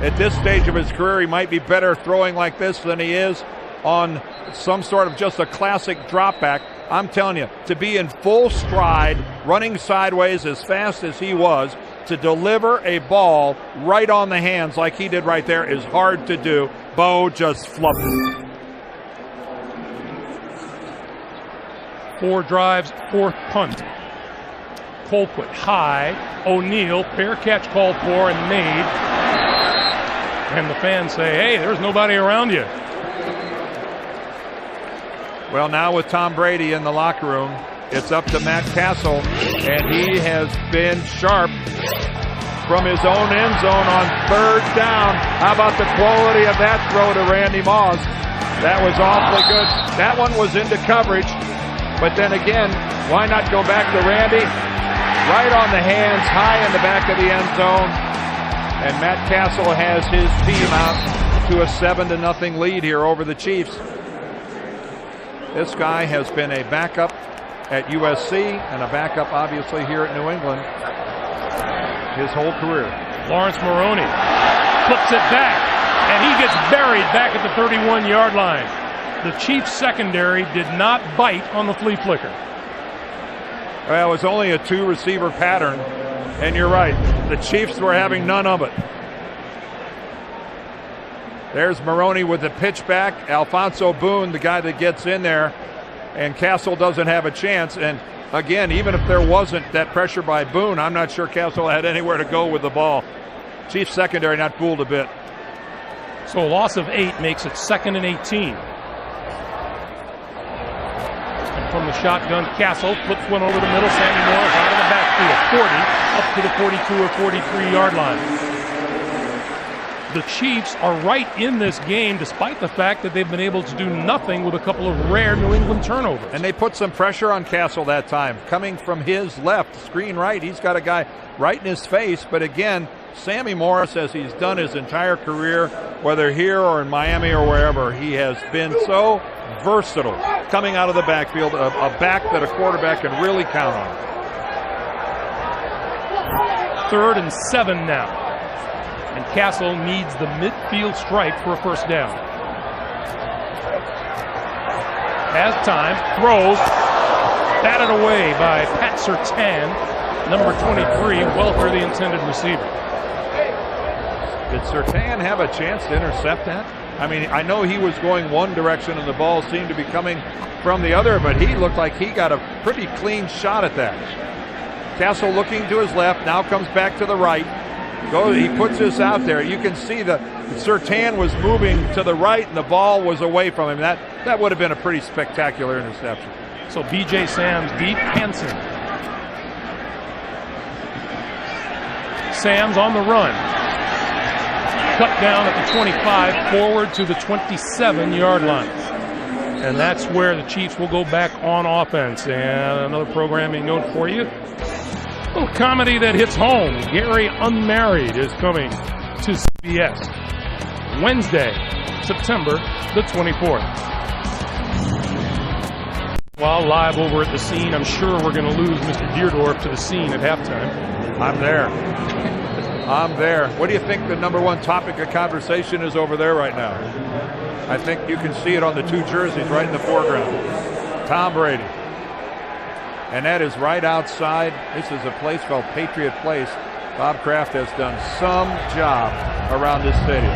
At this stage of his career, he might be better throwing like this than he is on some sort of just a classic drop back. I'm telling you, to be in full stride, running sideways as fast as he was, to deliver a ball right on the hands like he did right there is hard to do. Bo just flubbed it. 4 drives, 4th punt. Colquitt high. O'Neal, fair catch called for and made. And the fans say, hey, there's nobody around you. Well, now with Tom Brady in the locker room, it's up to Matt Castle, and he has been sharp from his own end zone on 3rd down. How about the quality of that throw to Randy Moss? That was awfully good. That one was into coverage, but then again, why not go back to Randy? Right on the hands, high in the back of the end zone, and Matt Castle has his team out to a 7-0 lead here over the Chiefs. This guy has been a backup at USC and a backup obviously here at New England his whole career. Lawrence Maroney flips it back, and he gets buried back at the 31-yard line. The Chiefs secondary did not bite on the flea flicker. Well, it was only a 2-receiver pattern, and you're right, the Chiefs were having none of it. There's Maroney with the pitch back. Alfonso Boone, the guy that gets in there, and Castle doesn't have a chance. And again, even if there wasn't that pressure by Boone, I'm not sure Castle had anywhere to go with the ball. Chiefs secondary not fooled a bit. So a loss of 8 makes it 2nd and 18. And from the shotgun, Castle flips one over the middle. Sammy Morris out of the backfield, 40 up to the 42 or 43-yard line. The Chiefs are right in this game despite the fact that they've been able to do nothing with a couple of rare New England turnovers. And they put some pressure on Castle that time. Coming from his left, screen right, he's got a guy right in his face. But again, Sammy Morris, as he's done his entire career, whether here or in Miami or wherever, he has been so versatile coming out of the backfield, a back that a quarterback can really count on. 3rd and 7 now. And Castle needs the midfield strike for a first down. Has time, throws, batted away by Pat Surtain, number 23, Welker, the intended receiver. Did Surtain have a chance to intercept that? I mean, I know he was going one direction and the ball seemed to be coming from the other, but he looked like he got a pretty clean shot at that. Castle looking to his left, now comes back to the right. He puts this out there. You can see that Surtain was moving to the right and the ball was away from him. That would have been a pretty spectacular interception. So B.J. Sams deep, Hansen. Sams on the run. Cut down at the 25, forward to the 27-yard line. And that's where the Chiefs will go back on offense. And another programming note for you. A little comedy that hits home. Gary Unmarried is coming to CBS Wednesday, September the 24th. While live over at the scene, I'm sure we're going to lose Mr. Deerdorf to the scene at halftime. I'm there. I'm there. What do you think the number one topic of conversation is over there right now? I think you can see it on the 2 jerseys right in the foreground. Tom Brady. And that is right outside. This is a place called Patriot Place. Bob Kraft has done some job around this stadium.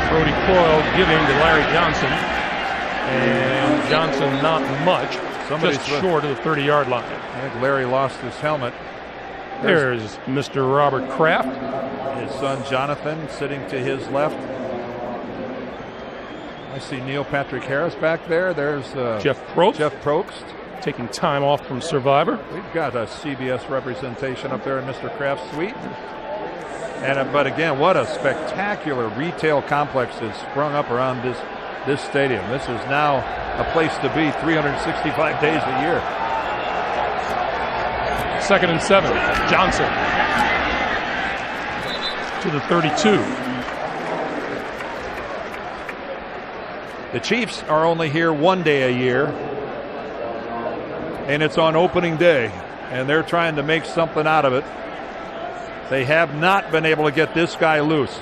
Brody Croyle giving to Larry Johnson. And Johnson not much. Just short of the 30-yard line. I think Larry lost his helmet. There's Mr. Robert Kraft. His son Jonathan sitting to his left. I see Neil Patrick Harris back there. There's Jeff Probst. Jeff Probst. Taking time off from Survivor. We've got a CBS representation up there in Mr. Kraft's suite. And but again, what a spectacular retail complex has sprung up around this stadium. This is now a place to be 365 days a year. 2nd and 7. Johnson to the 32. The Chiefs are only here one day a year, and it's on opening day, and they're trying to make something out of it. They have not been able to get this guy loose.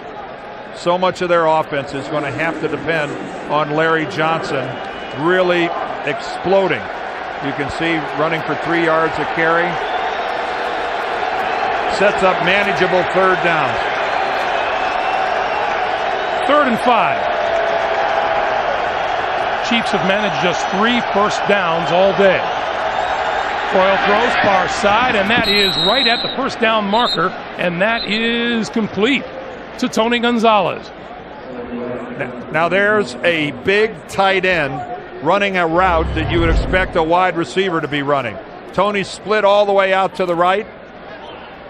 So much of their offense is going to have to depend on Larry Johnson really exploding. You can see running for 3 yards a carry. Sets up manageable 3rd downs. 3rd and 5. Chiefs have managed just 3 first downs all day. Coyle throws far side, and that is right at the 1st down marker, and that is complete to Tony Gonzalez. Now there's a big tight end running a route that you would expect a wide receiver to be running. Tony split all the way out to the right.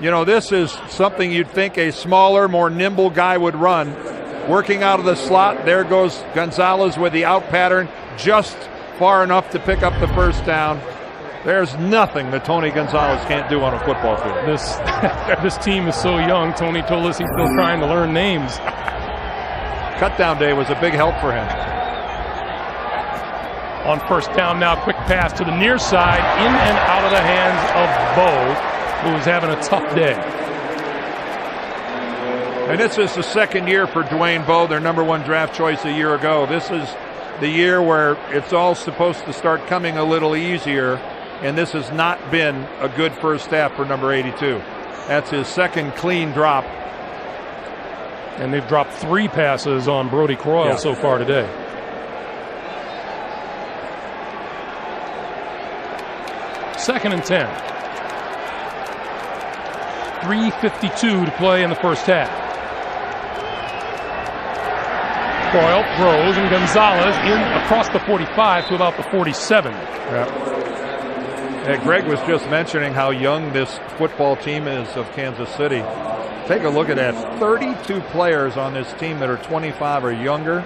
You know, this is something you'd think a smaller, more nimble guy would run. Working out of the slot, there goes Gonzalez with the out pattern, just far enough to pick up the 1st down. There's nothing that Tony Gonzalez can't do on a football field. This team is so young. Tony told us he's still trying to learn names. Cutdown day was a big help for him. On 1st down now, quick pass to the near side, in and out of the hands of Bo, who is having a tough day. And this is the 2nd year for Dwayne Bowe, their #1 draft choice a year ago. This is the year where it's all supposed to start coming a little easier, and this has not been a good first half for number 82. That's his 2nd clean drop. And they've dropped 3 passes on Brody Croyle so far today. Second and 10. 3:52 to play in the first half. Coyle throws, and Gonzalez in across the 45 to about the 47. Yeah, Greg was just mentioning how young this football team is of Kansas City. Take a look at that. 32 players on this team that are 25 or younger.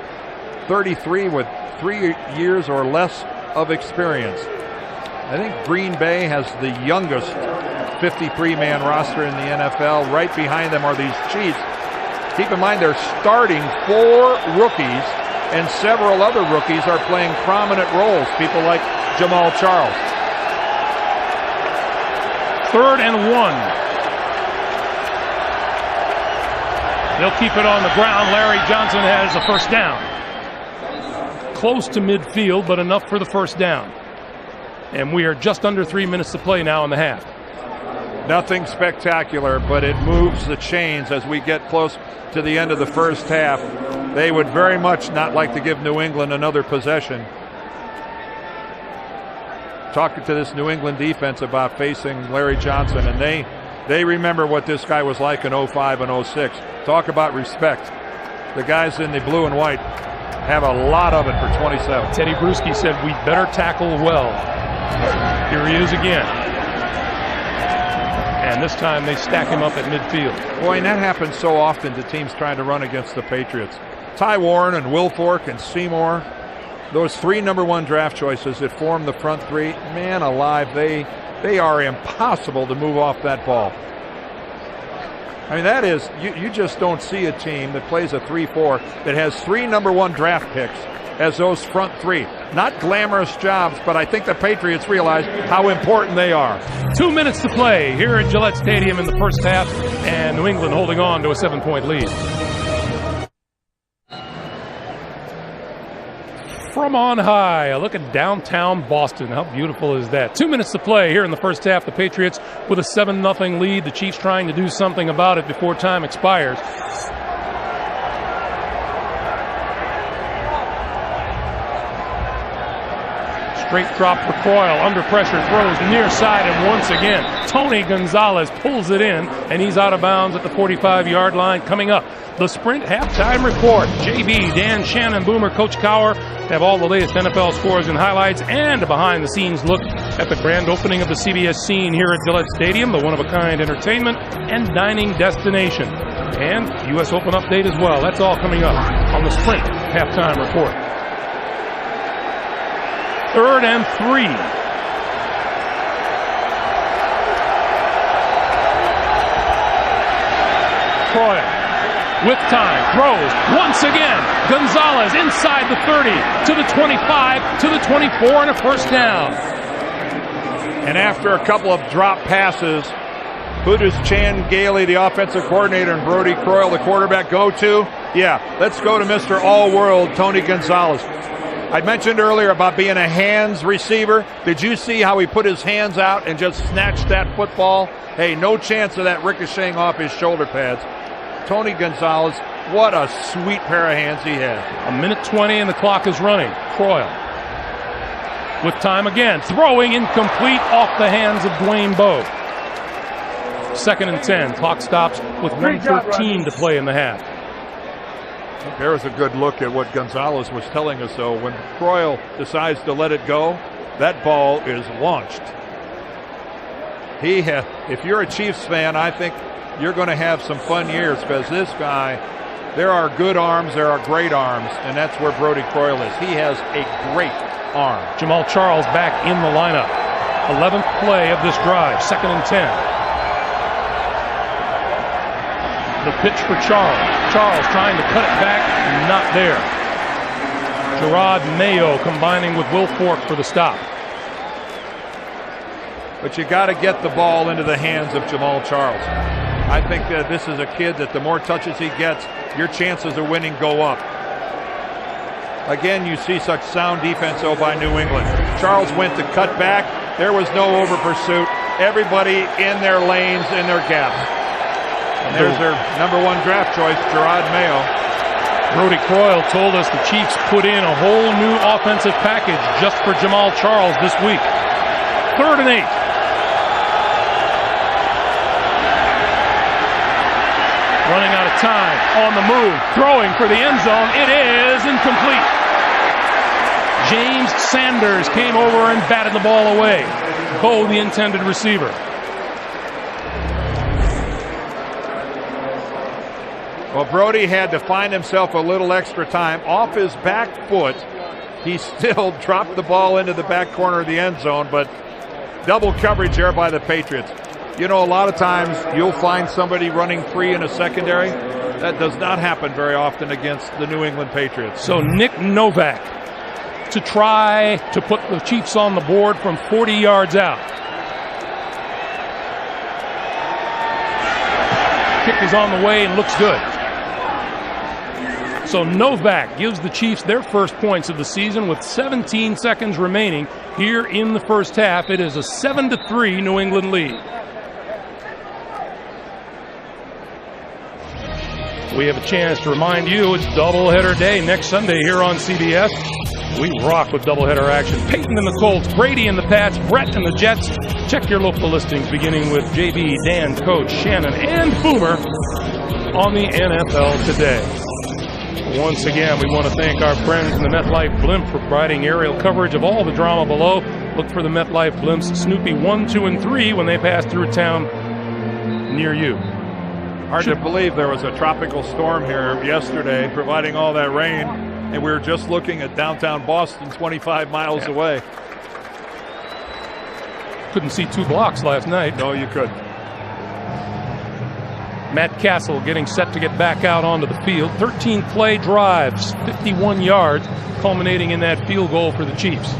33 with 3 years or less of experience. I think Green Bay has the youngest 53-man roster in the NFL. Right behind them are these Chiefs. Keep in mind they're starting 4 rookies, and several other rookies are playing prominent roles. People like Jamal Charles. 3rd and 1. They'll keep it on the ground. Larry Johnson has the 1st down. Close to midfield, but enough for the 1st down. And we are just under 3 minutes to play now in the half. Nothing spectacular, but it moves the chains as we get close to the end of the first half. They would very much not like to give New England another possession. Talking to this New England defense about facing Larry Johnson, and they remember what this guy was like in 05 and 06. Talk about respect. The guys in the blue and white have a lot of it for 27. Teddy Bruschi said, "We better tackle well." Here he is again. And this time they stack him up at midfield. Boy, and that happens so often to teams trying to run against the Patriots. Ty Warren and Wilfork and Seymour, those 3 #1 draft choices that form the front 3, man alive, they are impossible to move off that ball. I mean, that is, you just don't see a team that plays a 3-4 that has 3 #1 draft picks as those front 3. Not glamorous jobs, but I think the Patriots realize how important they are. 2 minutes to play here at Gillette Stadium in the first half, and New England holding on to a 7-point lead. From on high, a look at downtown Boston. How beautiful is that? 2 minutes to play here in the first half. The Patriots with a 7-0 lead. The Chiefs trying to do something about it before time expires. Straight drop for Croyle. Under pressure, throws near side, and once again, Tony Gonzalez pulls it in, and he's out of bounds at the 45-yard line. Coming up, the Sprint halftime report. JB, Dan, Shannon, Boomer, Coach Cower have all the latest NFL scores and highlights, and a behind-the-scenes look at the grand opening of the CBS scene here at Gillette Stadium, the one-of-a-kind entertainment and dining destination. And U.S. Open update as well. That's all coming up on the Sprint halftime report. 3rd and 3. Croyle with time, throws once again. Gonzalez inside the 30, to the 25, to the 24, and a first down. And after a couple of drop passes, who does Chan Gailey, the offensive coordinator, and Brody Croyle, the quarterback, go to? Yeah, let's go to Mr. All-World, Tony Gonzalez. I mentioned earlier about being a hands receiver. Did you see how he put his hands out and just snatched that football? Hey, no chance of that ricocheting off his shoulder pads. Tony Gonzalez, what a sweet pair of hands he has. 1:20 and the clock is running. Croyle with time again, throwing incomplete off the hands of Dwayne Bowe. 2nd and 10. Clock stops with 1:13 to play in the half. There's a good look at what Gonzalez was telling us, though. When Croyle decides to let it go, that ball is launched. If you're a Chiefs fan, I think you're going to have some fun years, because this guy, there are good arms, there are great arms, and that's where Brody Croyle is. He has a great arm. Jamal Charles back in the lineup. 11th play of this drive, 2nd and 10. The pitch for Charles. Charles trying to cut it back, not there. Gerard Mayo combining with Will Fork for the stop. But you got to get the ball into the hands of Jamal Charles. I think that this is a kid that the more touches he gets, your chances of winning go up. Again, you see such sound defense by New England. Charles went to cut back. There was no over pursuit. Everybody in their lanes, in their gaps. And there's their #1 draft choice, Gerard Mayo. Brody Croyle told us the Chiefs put in a whole new offensive package just for Jamal Charles this week. 3rd and 8. Running out of time, on the move, throwing for the end zone. It is incomplete. James Sanders came over and batted the ball away. Bowe, the intended receiver. Well, Brody had to find himself a little extra time. Off his back foot, he still dropped the ball into the back corner of the end zone, but double coverage there by the Patriots. You know, a lot of times you'll find somebody running free in a secondary. That does not happen very often against the New England Patriots. So Nick Novak to try to put the Chiefs on the board from 40 yards out. Kick is on the way and looks good. So Novak gives the Chiefs their first points of the season with 17 seconds remaining here in the first half. It is a 7-3 New England lead. We have a chance to remind you it's doubleheader day next Sunday here on CBS. We rock with doubleheader action. Peyton and the Colts, Brady and the Pats, Brett and the Jets. Check your local listings beginning with JB, Dan, Coach, Shannon, and Boomer on the NFL Today. Once again, we want to thank our friends in the MetLife Blimp for providing aerial coverage of all the drama below. Look for the MetLife Blimps Snoopy 1, 2, and 3 when they pass through town near you. Hard to believe there was a tropical storm here yesterday providing all that rain, and we were just looking at downtown Boston 25 miles away. Couldn't see 2 blocks last night. No, you couldn't. Matt Castle getting set to get back out onto the field. 13 play drives, 51 yards, culminating in that field goal for the Chiefs.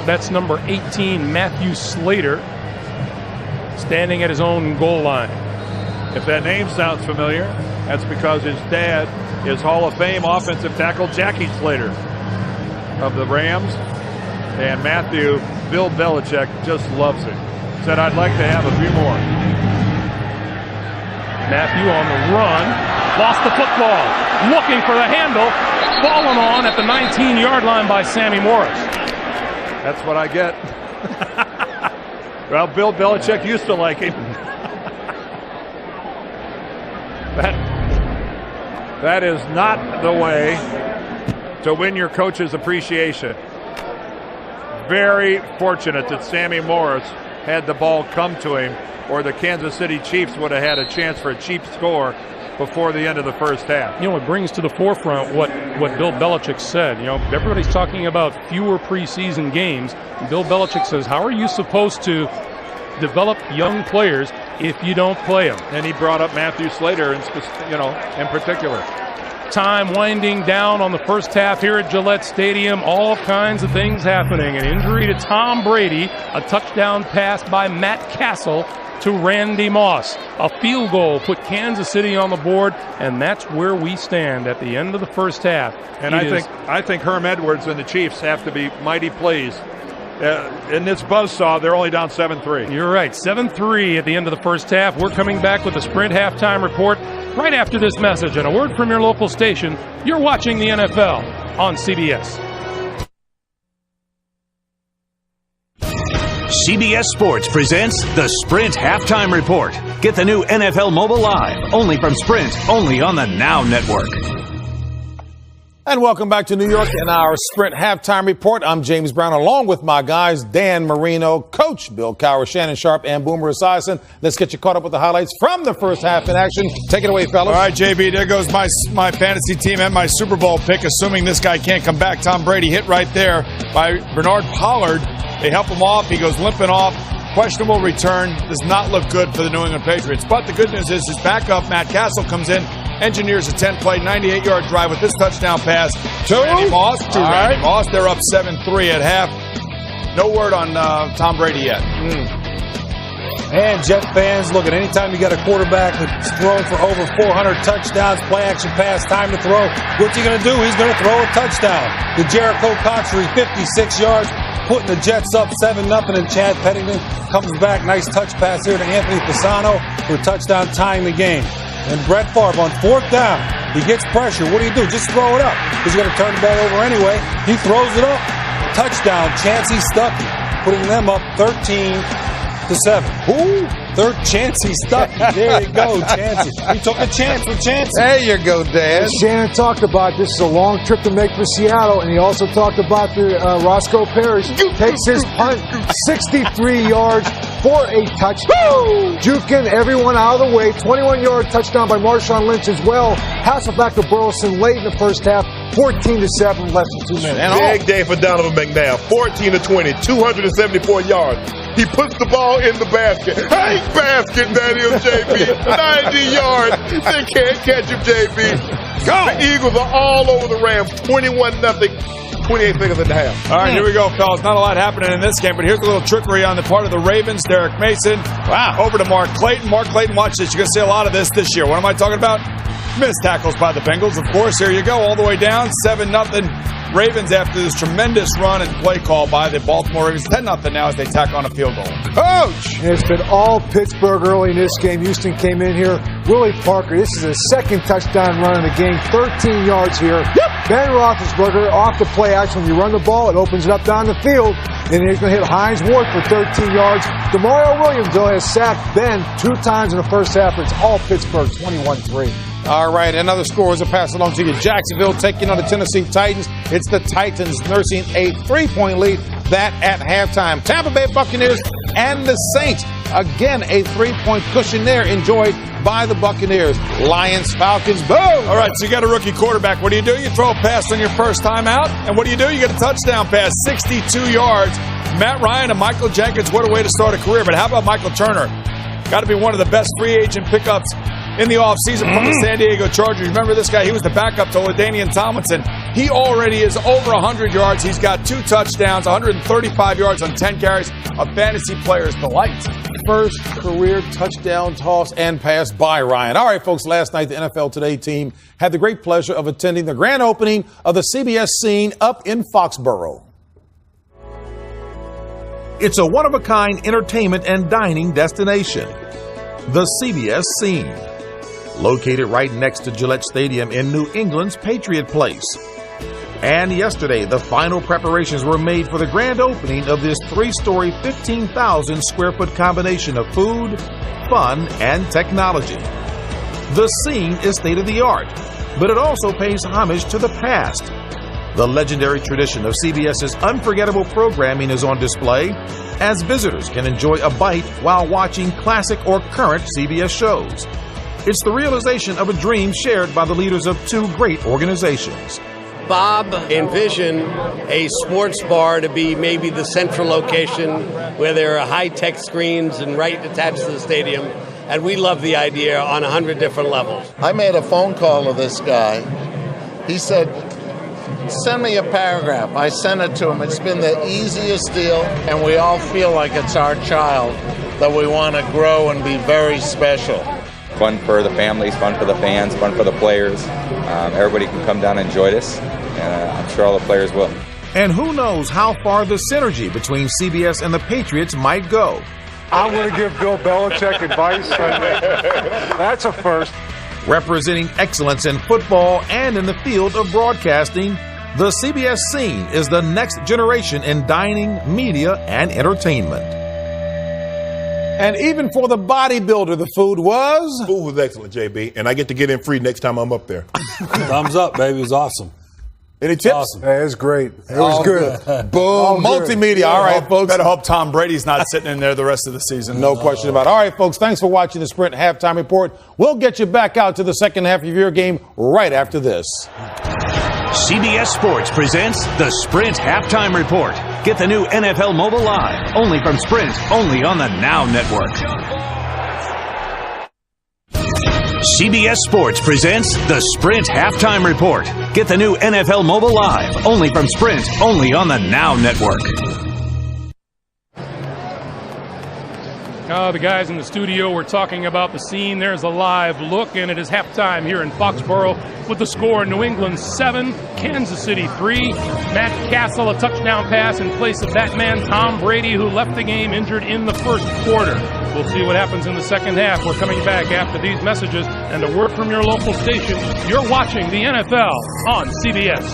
That's number 18, Matthew Slater, standing at his own goal line. If that name sounds familiar, that's because his dad is Hall of Fame offensive tackle Jackie Slater of the Rams. And Matthew, Bill Belichick just loves it. Said, I'd like to have a few more. Matthew on the run, lost the football, looking for the handle, fallen on at the 19-yard line by Sammy Morris. That's what I get. Well, Bill Belichick used to like him. That is not the way to win your coach's appreciation. Very fortunate that Sammy Morris had the ball come to him, or the Kansas City Chiefs would have had a chance for a cheap score before the end of the first half. You know, it brings to the forefront what Bill Belichick said. You know, everybody's talking about fewer preseason games. Bill Belichick says, how are you supposed to develop young players if you don't play them? And he brought up Matthew Slater, in particular. Time winding down on the first half here at Gillette Stadium. All kinds of things happening. An injury to Tom Brady, a touchdown pass by Matt Castle to Randy Moss. A field goal put Kansas City on the board, and that's where we stand at the end of the first half. And I think Herm Edwards and the Chiefs have to be mighty pleased. In this buzzsaw, they're only down 7-3. You're right, 7-3 at the end of the first half. We're coming back with the Sprint halftime report right after this message and a word from your local station. You're watching the NFL on CBS. CBS Sports presents the Sprint Halftime Report. Get the new NFL Mobile Live, only from Sprint, only on the Now Network. And welcome back to New York in our Sprint Halftime Report. I'm James Brown, along with my guys, Dan Marino, Coach Bill Cowher, Shannon Sharp, and Boomer Esiason. Let's get you caught up with the highlights from the first half in action. Take it away, fellas. All right, JB, there goes my fantasy team and my Super Bowl pick, assuming this guy can't come back. Tom Brady hit right there by Bernard Pollard. They help him off. He goes limping off. Questionable return. Does not look good for the New England Patriots. But the good news is his backup, Matt Castle, comes in, engineers a 10-play, 98-yard drive with this touchdown pass to Randy Moss. Randy Moss. They're up 7-3 at half. No word on Tom Brady yet. And Jet fans, look, at any time you got a quarterback that's thrown for over 400 touchdowns, play action pass, time to throw, what's he going to do? He's going to throw a touchdown. The Jericho Cotchery, 56 yards, putting the Jets up 7-0, and Chad Pennington comes back. Nice touch pass here to Anthony Fasano for a touchdown, tying the game. And Brett Favre on fourth down, he gets pressure. What do? Just throw it up. He's going to turn the ball over anyway. He throws it up. Touchdown, Chancey Stuckey, putting them up 13-7. Who? Third Chancey Stuckey. There you go, Chancey. He took a chance with Chancey. There you go, Dan. As Shannon talked about, this is a long trip to make for Seattle, and he also talked about the Roscoe Parrish takes his punt 63 yards for a touchdown. Juking everyone out of the way. 21-yard touchdown by Marshawn Lynch as well. Hasselbeck to Burleson late in the first half. 14-7, less than 2 minutes. Big day for Donovan McNabb. 14-20, 274 yards. He puts the ball in the basket. Hey, basket, that is, JB. 90 yards. They can't catch him, JB. Go! The Eagles are all over the Rams. 21-0. 28 seconds and a half. All right, here we go, fellas. Not a lot happening in this game, but here's a little trickery on the part of the Ravens. Derek Mason. Wow. Over to Mark Clayton. Mark Clayton, watch this. You're going to see a lot of this year. What am I talking about? Missed tackles by the Bengals, of course. Here you go, all the way down, 7-0. Ravens after this tremendous run and play call by the Baltimore Ravens. 10-0 now as they tack on a field goal. Coach! And it's been all Pittsburgh early in this game. Houston came in here. Willie Parker, this is his second touchdown run in the game. 13 yards here. Ben Roethlisberger off the play action. When you run the ball, it opens it up down the field. And he's going to hit Hines Ward for 13 yards. DeMario Williams, though, has sacked Ben 2 times in the first half. It's all Pittsburgh, 21-3. All right, another score is a pass along to you. Jacksonville taking on the Tennessee Titans. It's the Titans nursing a 3-point lead, that at halftime. Tampa Bay Buccaneers and the Saints. Again, a 3-point cushion there enjoyed by the Buccaneers. Lions, Falcons, boom! All right, so you got a rookie quarterback. What do? You throw a pass on your first time out. And what do? You get a touchdown pass, 62 yards. Matt Ryan and Michael Jenkins, what a way to start a career. But how about Michael Turner? Got to be one of the best free agent pickups in the offseason from the San Diego Chargers. Remember this guy? He was the backup to LaDainian Tomlinson. He already is over 100 yards. He's got 2 touchdowns, 135 yards on 10 carries. A fantasy player's delight. First career touchdown toss and pass by Ryan. All right, folks, last night the NFL Today team had the great pleasure of attending the grand opening of the CBS Scene up in Foxborough. It's a one-of-a-kind entertainment and dining destination. The CBS Scene. located right next to Gillette Stadium in New England's Patriot Place. And yesterday, the final preparations were made for the grand opening of this 3-story, 15,000 square foot combination of food, fun, and technology. The scene is state-of-the-art, but it also pays homage to the past. The legendary tradition of CBS's unforgettable programming is on display, as visitors can enjoy a bite while watching classic or current CBS shows. It's the realization of a dream shared by the leaders of two great organizations. Bob envisioned a sports bar to be maybe the central location where there are high-tech screens and right attached to the stadium, and we love the idea on 100 different levels. I made a phone call to this guy. He said, send me a paragraph. I sent it to him. It's been the easiest deal, and we all feel like it's our child that we want to grow and be very special. Fun for the families, fun for the fans, fun for the players. Everybody can come down and enjoy this, and I'm sure all the players will. And who knows how far the synergy between CBS and the Patriots might go. I'm going to give Bill Belichick advice. That's a first. Representing excellence in football and in the field of broadcasting, the CBS scene is the next generation in dining, media, and entertainment. And even for the bodybuilder, the food was... Food was excellent, JB, and I get to get in free next time I'm up there. Thumbs up, baby. It was awesome. Any tips? Awesome. Hey, it was great. It was good. Boom. Multimedia. All right, folks. Better hope Tom Brady's not sitting in there the rest of the season. No question about it. All right, folks, thanks for watching the Sprint Halftime Report. We'll get you back out to the second half of your game right after this. CBS Sports presents the Sprint Halftime Report. Get the new NFL Mobile Live, only from Sprint, only on the Now Network. CBS Sports presents the Sprint Halftime Report. Get the new NFL Mobile Live, only from Sprint, only on the Now Network. The guys in the studio were talking about the scene. There's a live look, and it is halftime here in Foxborough with the score: New England 7, Kansas City 3. Matt Castle, a touchdown pass in place of that man, Tom Brady, who left the game injured in the first quarter. We'll see what happens in the second half. We're coming back after these messages and a word from your local station. You're watching the NFL on CBS.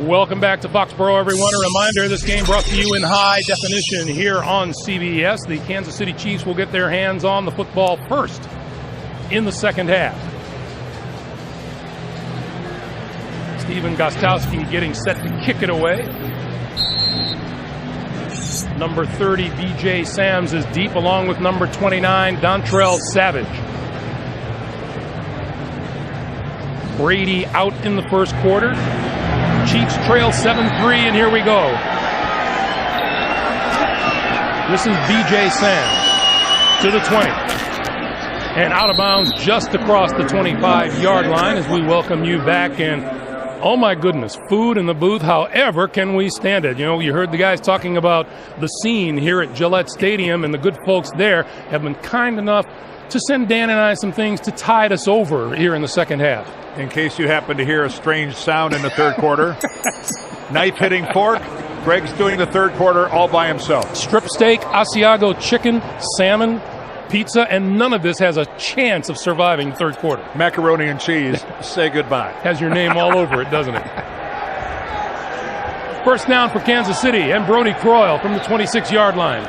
Welcome back to Foxborough, everyone. A reminder, this game brought to you in high definition here on CBS. The Kansas City Chiefs will get their hands on the football first in the second half. Steven Gostkowski getting set to kick it away. Number 30, B.J. Sams, is deep, along with number 29, Dontrell Savage. Brady out in the first quarter. Chiefs trail 7-3, and here we go. This is B.J. Sams to the 20. And out of bounds just across the 25-yard line as we welcome you back. And, oh my goodness, food in the booth, however can we stand it? You know, you heard the guys talking about the scene here at Gillette Stadium, and the good folks there have been kind enough to send Dan and I some things to tide us over here in the second half. In case you happen to hear a strange sound in the third quarter, knife hitting fork, Greg's doing the third quarter all by himself. Strip steak, Asiago chicken, salmon, pizza, and none of this has a chance of surviving third quarter. Macaroni and cheese, say goodbye. Has your name all over it, doesn't it? First down for Kansas City, and Brody Croyle from the 26-yard line.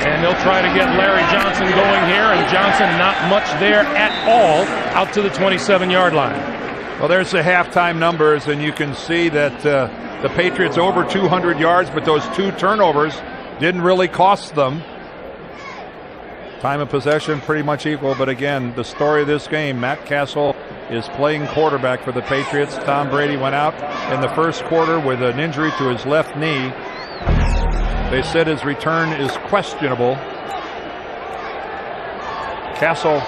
And they'll try to get Larry Johnson going here, and Johnson not much there at all, out to the 27-yard line. Well, there's the halftime numbers, and you can see that the Patriots over 200 yards, but those two turnovers didn't really cost them. Time of possession pretty much equal, but again, the story of this game, Matt Castle is playing quarterback for the Patriots. Tom Brady went out in the first quarter with an injury to his left knee. They said his return is questionable. Castle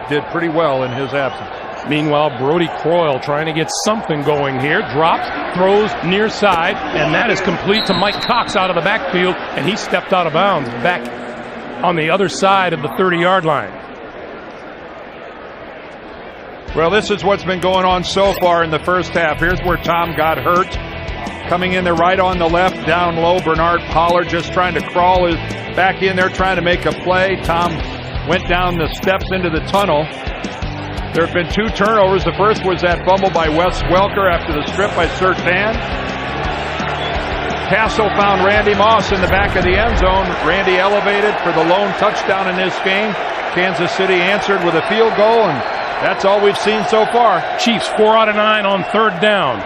did pretty well in his absence. Meanwhile, Brody Croyle trying to get something going here. Drops, throws near side, and that is complete to Mike Cox out of the backfield, and he stepped out of bounds back on the other side of the 30-yard line. Well, this is what's been going on so far in the first half. Here's where Tom got hurt. Coming in there right on the left, down low, Bernard Pollard just trying to crawl his back in there, trying to make a play. Tom went down the steps into the tunnel. There have been 2 turnovers. The first was that fumble by Wes Welker after the strip by Surtain. Castle found Randy Moss in the back of the end zone. Randy elevated for the lone touchdown in this game. Kansas City answered with a field goal, and that's all we've seen so far. Chiefs 4 out of 9 on 3rd down.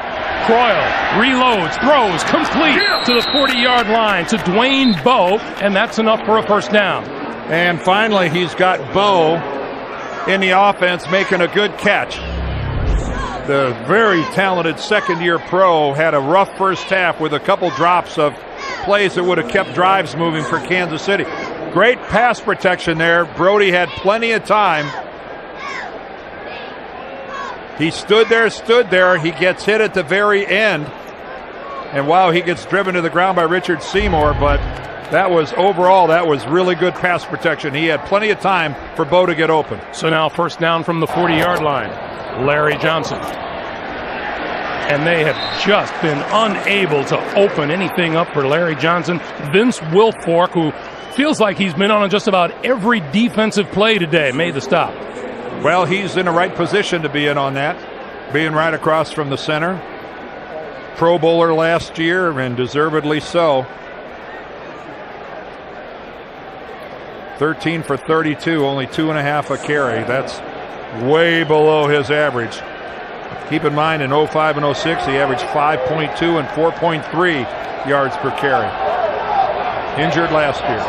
Croyle reloads, throws, complete to the 40-yard line to Dwayne Bowe, and that's enough for a first down. And finally, he's got Bowe in the offense making a good catch. The very talented second-year pro had a rough first half with a couple drops of plays that would have kept drives moving for Kansas City. Great pass protection there. Brody had plenty of time. He stood there. He gets hit at the very end. And wow, he gets driven to the ground by Richard Seymour, but that was really good pass protection. He had plenty of time for Bowe to get open. So now first down from the 40-yard line. Larry Johnson. And they have just been unable to open anything up for Larry Johnson. Vince Wilfork, who feels like he's been on just about every defensive play today, made the stop. Well, he's in the right position to be in on that, being right across from the center. Pro Bowler last year, and deservedly so. 13 for 32, only 2.5 a carry. That's way below his average. Keep in mind, in 05 and 06, he averaged 5.2 and 4.3 yards per carry. Injured last year.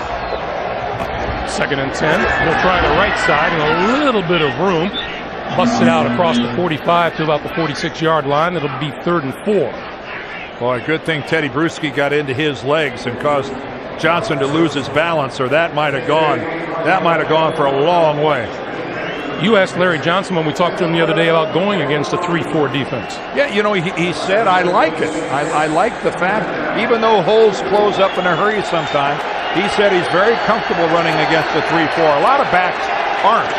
2nd and 10. He'll try the right side and a little bit of room. Busts it out across the 45 to about the 46-yard line. It'll be 3rd and 4. Well, a good thing Teddy Bruschi got into his legs and caused Johnson to lose his balance, or that might have gone for a long way. You asked Larry Johnson when we talked to him the other day about going against a 3-4 defense. Yeah, he said, I like it. I like the fact, even though holes close up in a hurry sometimes, he said he's very comfortable running against the 3-4. A lot of backs aren't.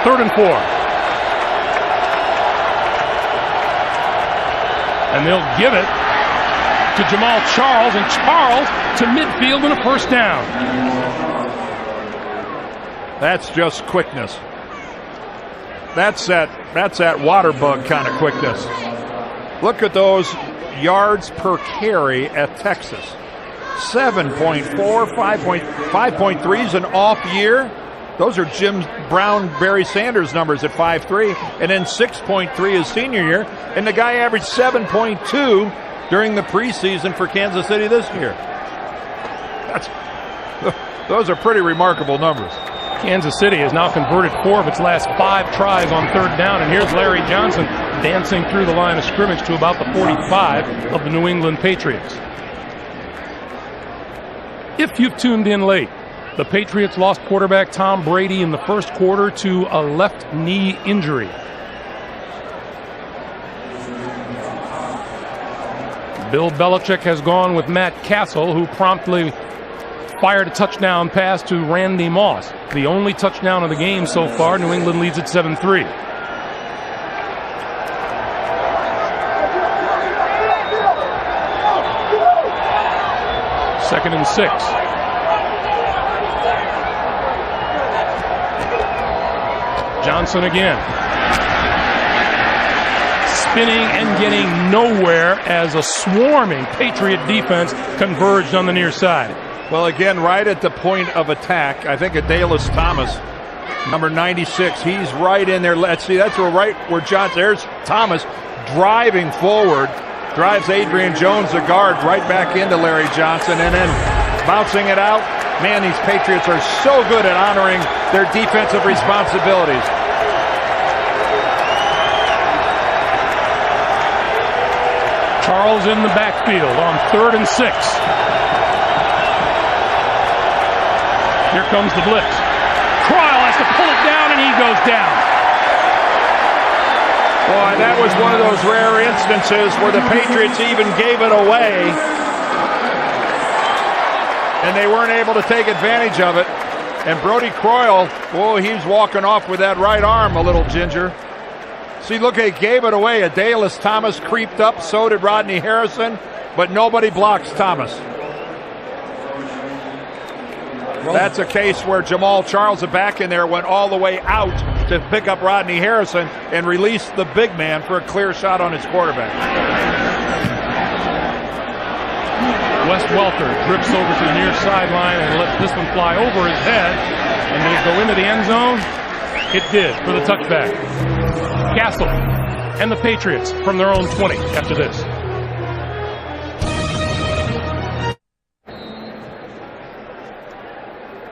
3rd and 4. And they'll give it to Jamal Charles, and Charles to midfield and a first down. That's just quickness. That's that water bug kind of quickness. Look at those yards per carry at Texas. 7.4, 5.3 is an off year. Those are Jim Brown, Barry Sanders numbers at 5.3, and then 6.3 his senior year. And the guy averaged 7.2 during the preseason for Kansas City this year. Those are pretty remarkable numbers. Kansas City has now converted 4 of its last 5 tries on 3rd down, and here's Larry Johnson dancing through the line of scrimmage to about the 45 of the New England Patriots. If you've tuned in late, the Patriots lost quarterback Tom Brady in the first quarter to a left knee injury. Bill Belichick has gone with Matt Castle, who promptly fired a touchdown pass to Randy Moss. The only touchdown of the game so far. New England leads at 7-3. Second and 6. Johnson again. Spinning and getting nowhere as a swarming Patriot defense converged on the near side. Well, again, right at the point of attack, I think Adalys Thomas, number 96, he's right in there. Let's see, that's where Johnson, there's Thomas driving forward, drives Adrian Jones, the guard, right back into Larry Johnson, and then bouncing it out. Man, these Patriots are so good at honoring their defensive responsibilities. Charles in the backfield on 3rd and 6. Here comes the blitz. Croyle has to pull it down, and he goes down. Boy, that was one of those rare instances where the Patriots even gave it away, and they weren't able to take advantage of it. And Brody Croyle, he's walking off with that right arm, a little ginger. See, look, he gave it away. Adalys Thomas creeped up, so did Rodney Harrison, but nobody blocks Thomas. That's a case where Jamal Charles, the back in there, went all the way out to pick up Rodney Harrison and release the big man for a clear shot on his quarterback. Wes Welker drips over to the near sideline and lets this one fly over his head. And did it go into the end zone? It did for the touchback. Castle and the Patriots from their own 20 after this.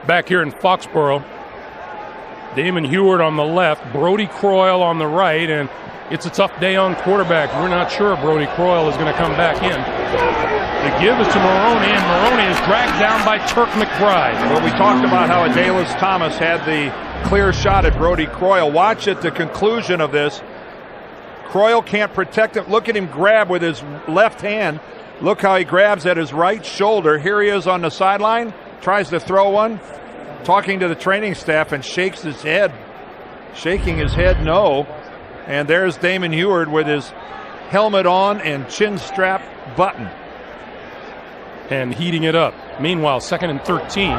Back here in Foxborough, Damon Heward on the left, Brody Croyle on the right, and it's a tough day on quarterback. We're not sure Brody Croyle is going to come back in. The give is to Maroney, and Maroney is dragged down by Turk McBride. Well, we talked about how Adalys Thomas had the clear shot at Brody Croyle. Watch at the conclusion of this. Croyle can't protect him. Look at him grab with his left hand. Look how he grabs at his right shoulder. Here he is on the sideline. Tries to throw one, talking to the training staff, and shakes his head. Shaking his head no. And there's Damon Heward with his helmet on and chin strap button. And heating it up. Meanwhile, 2nd and 13.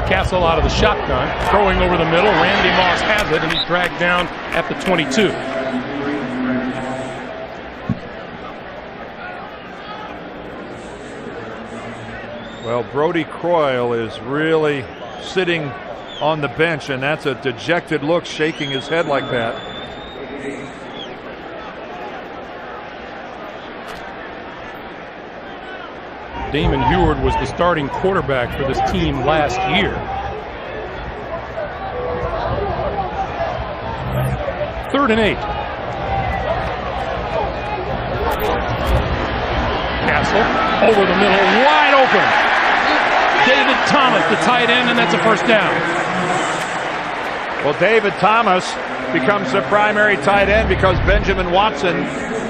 Castle out of the shotgun, throwing over the middle. Randy Moss has it, and he's dragged down at the 22. Well, Brody Croyle is really sitting on the bench, and that's a dejected look, shaking his head like that. Damon Heward was the starting quarterback for this team last year. 3rd and 8. Castle over the middle, wide open. David Thomas, the tight end, and that's a first down. Well, David Thomas becomes the primary tight end because Benjamin Watson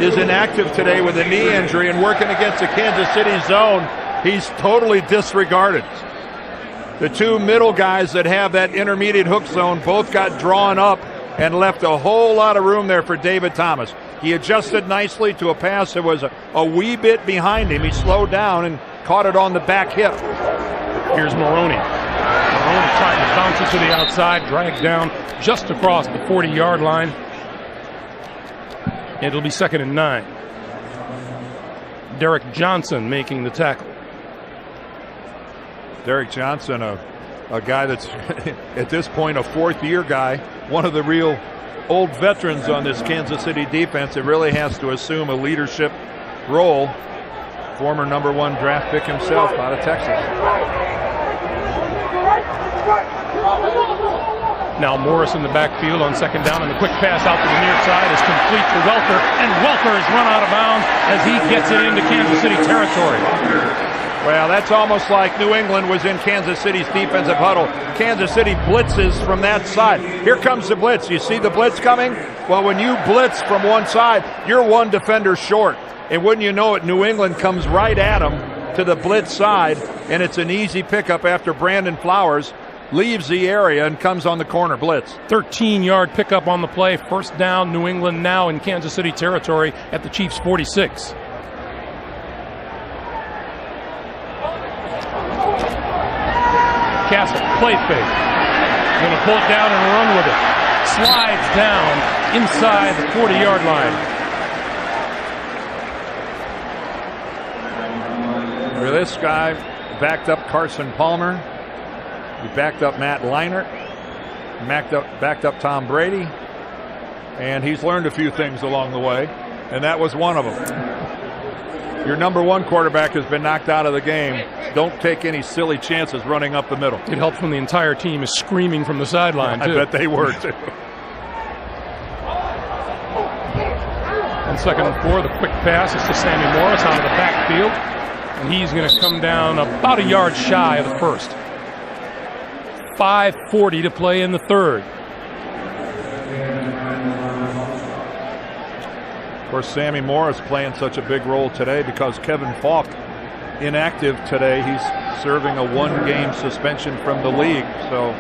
is inactive today with a knee injury, and working against the Kansas City zone, he's totally disregarded. The two middle guys that have that intermediate hook zone both got drawn up and left a whole lot of room there for David Thomas. He adjusted nicely to a pass that was a wee bit behind him. He slowed down and caught it on the back hip. Here's Maroney. Maroney trying to bounce it to the outside, dragged down just across the 40-yard line. It'll be 2nd and 9. Derek Johnson making the tackle. Derek Johnson, a guy that's at this point a 4th-year guy, one of the real old veterans on this Kansas City defense that really has to assume a leadership role. Former #1 draft pick himself out of Texas. Now Morris in the backfield on 2nd down, and the quick pass out to the near side is complete to Welker, and Welker is run out of bounds as he gets it into Kansas City territory. Well, that's almost like New England was in Kansas City's defensive huddle. Kansas City blitzes from that side. Here comes the blitz. You see the blitz coming? Well, when you blitz from one side, you're one defender short. And wouldn't you know it, New England comes right at them to the blitz side, and it's an easy pickup after Brandon Flowers leaves the area and comes on the corner blitz. 13-yard pickup on the play. First down, New England now in Kansas City territory at the Chiefs' 46. Castle, play fake. Going to pull it down and run with it. Slides down inside the 40-yard line. Where this guy backed up Carson Palmer. He backed up Matt Leinart. Backed up Tom Brady. And he's learned a few things along the way, and that was one of them. Your #1 quarterback has been knocked out of the game. Don't take any silly chances running up the middle. It helps when the entire team is screaming from the sideline, too. I bet they were, too. On 2nd and 4, the quick pass is to Sammy Morris out of the backfield. And he's going to come down about a yard shy of the first. 5:40 to play in the 3rd. Of course, Sammy Morris playing such a big role today because Kevin Falk inactive today. He's serving a 1-game suspension from the league. So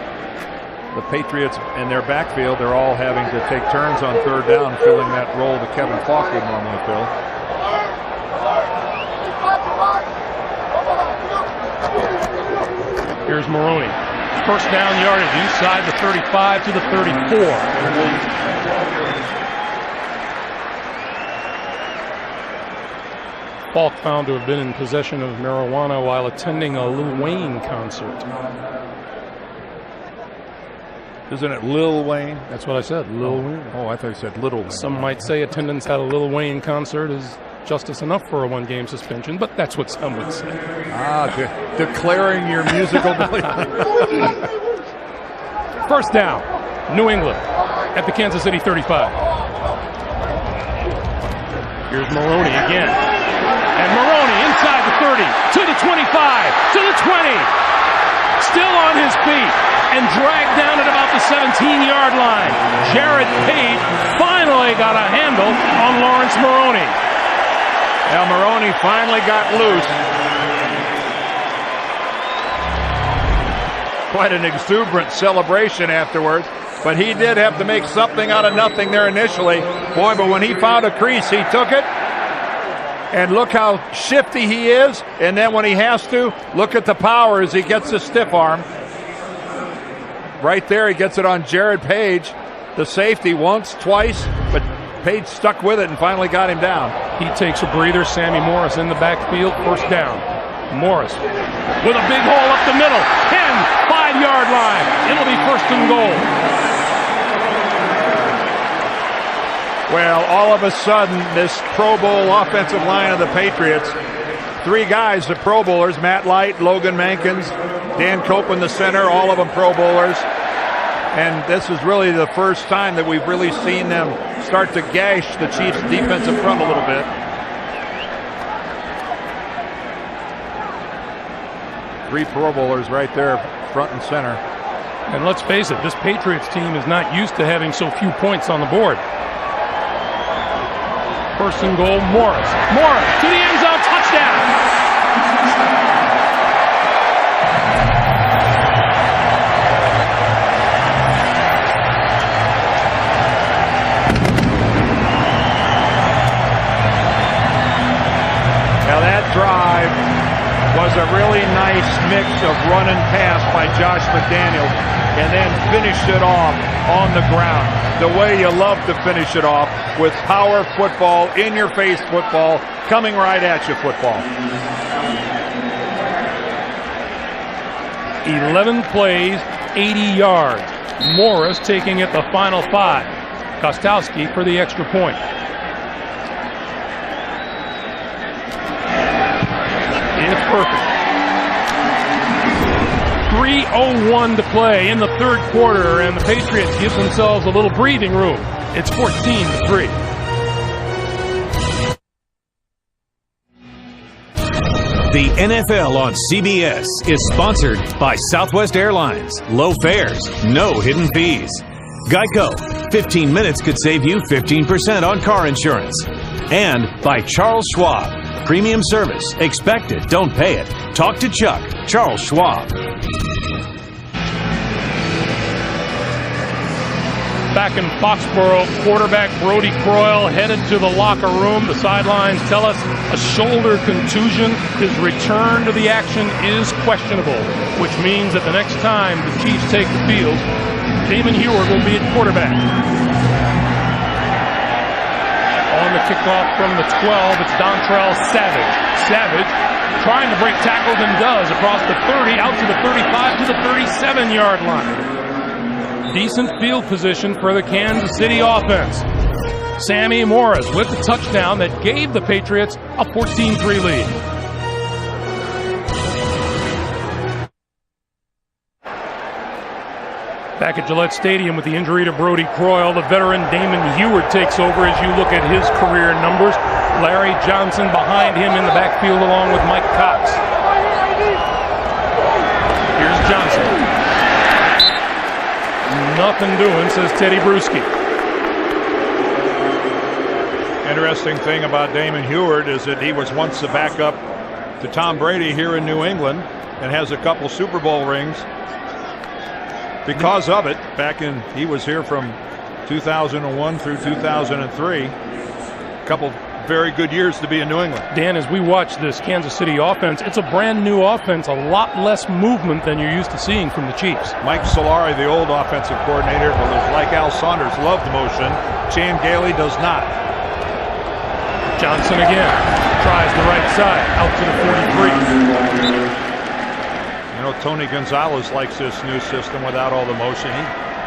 the Patriots in their backfield, they're all having to take turns on third down, filling that role that Kevin Falk would normally fill. Here's Maroney. First down yardage inside the 35 to the 34. Falk found to have been in possession of marijuana while attending a Lil Wayne concert. Isn't it Lil Wayne? That's what I said, Lil Wayne. Oh, I thought you said Little Wayne. Some might say attendance at a Lil Wayne concert is justice enough for a one-game suspension, but that's what some would say. Declaring your musical belief. First down, New England at the Kansas City 35. Here's Maroney again. And Maroney inside the 30, to the 25, to the 20. Still on his feet and dragged down at about the 17-yard line. Jared Page finally got a handle on Lawrence Maroney. Now Maroney finally got loose. Quite an exuberant celebration afterwards, but he did have to make something out of nothing there initially. Boy, but when he found a crease, he took it. And look how shifty he is. And then when he has to, look at the power as he gets the stiff arm. Right there, he gets it on Jared Page, the safety, once, twice, but Page stuck with it and finally got him down. He takes a breather. Sammy Morris in the backfield, first down. Morris with a big hole up the middle. 10, 5-yard line. It'll be first and goal. Well, all of a sudden, this Pro Bowl offensive line of the Patriots, three guys, the Pro Bowlers, Matt Light, Logan Mankins, Dan Copeland, the center, all of them Pro Bowlers. And this is really the first time that we've really seen them start to gash the Chiefs' defensive front a little bit. Three Pro Bowlers right there, front and center. And let's face it, this Patriots team is not used to having so few points on the board. First and goal, Morris. Morris to the end zone, touchdown! Now that drive was a really nice mix of run and pass by Josh McDaniels, and then finished it off on the ground. The way you love to finish it off, with power football, in-your-face football, coming right at you football. 11 plays, 80 yards. Morris taking it the final 5. Kostowski for the extra point. It's perfect. 3:01 to play in the third quarter, and the Patriots give themselves a little breathing room. It's 14-3. The NFL on CBS is sponsored by Southwest Airlines. Low fares, no hidden fees. Geico, 15 minutes could save you 15% on car insurance. And by Charles Schwab, premium service. Expect it, don't pay it. Talk to Chuck, Charles Schwab. Back in Foxborough, quarterback Brody Croyle headed to the locker room. The sidelines tell us a shoulder contusion. His return to the action is questionable, which means that the next time the Chiefs take the field, Damon Heward will be at quarterback. On the kickoff from the 12, it's Dontrell Savage. Savage trying to break tackles and does across the 30, out to the 35, to the 37-yard line. Decent field position for the Kansas City offense. Sammy Morris with the touchdown that gave the Patriots a 14-3 lead. Back at Gillette Stadium with the injury to Brody Croyle, the veteran Damon Heward takes over as you look at his career numbers. Larry Johnson behind him in the backfield along with Mike Cox. Here's Johnson. Nothing doing, says Teddy Bruschi. Interesting thing about Damon Heward is that he was once the backup to Tom Brady here in New England and has a couple Super Bowl rings. because of it. He was here from 2001 through 2003. A couple very good years to be in New England. Dan, as we watch this Kansas City offense, it's a brand new offense, a lot less movement than you're used to seeing from the Chiefs. Mike Solari, the old offensive coordinator, was like Al Saunders, loved motion. Chan Gailey does not. Johnson again tries the right side out to the 43. You know, Tony Gonzalez likes this new system without all the motion. He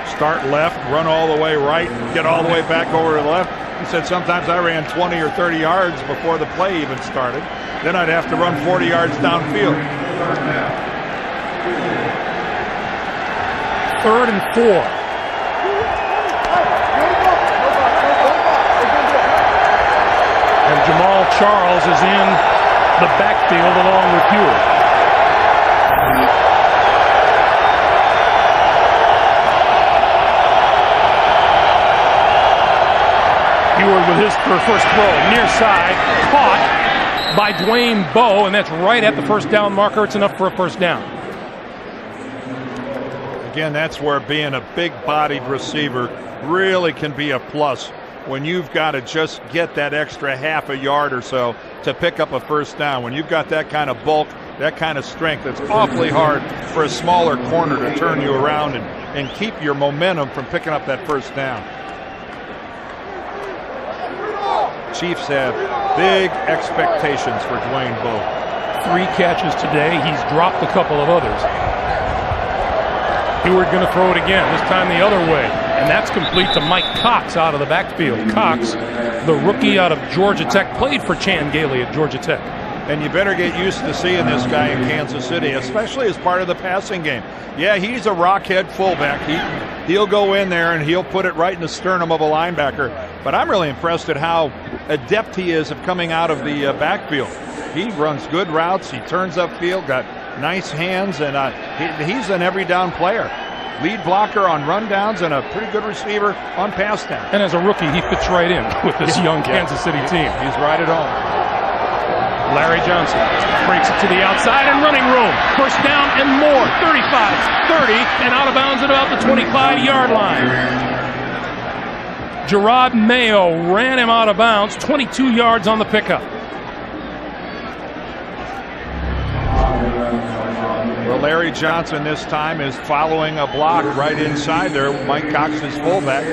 start left, run all the way right, and get all the way back over to the left. He said sometimes I ran 20 or 30 yards before the play even started. Then I'd have to run 40 yards downfield. 3rd and 4. And Jamal Charles is in the backfield along with Hewitt. Hewitt with his first throw, near side, caught by Dwayne Bowe, and that's right at the first down marker. It's enough for a first down. Again, that's where being a big-bodied receiver really can be a plus when you've got to just get that extra half a yard or so to pick up a first down. When you've got that kind of bulk, that kind of strength, it's awfully hard for a smaller corner to turn you around and keep your momentum from picking up that first down. Chiefs have big expectations for Dwayne Bowe. 3 catches today. He's dropped a couple of others. Hewitt going to throw it again, this time the other way. And that's complete to Mike Cox out of the backfield. Cox, the rookie out of Georgia Tech, played for Chan Gailey at Georgia Tech. And you better get used to seeing this guy in Kansas City, especially as part of the passing game. Yeah, he's a rockhead fullback. He'll go in there and he'll put it right in the sternum of a linebacker. But I'm really impressed at how adept he is of coming out of the backfield. He runs good routes. He turns upfield, got nice hands, and he's an every down player. Lead blocker on rundowns and a pretty good receiver on pass down. And as a rookie, he fits right in with this young Kansas City team. He's right at home. Larry Johnson breaks it to the outside and running room. First down and more. 35, 30, and out of bounds at about the 25-yard line. Gerard Mayo ran him out of bounds, 22 yards on the pickup. Well, Larry Johnson this time is following a block right inside there. Mike Cox is fullback.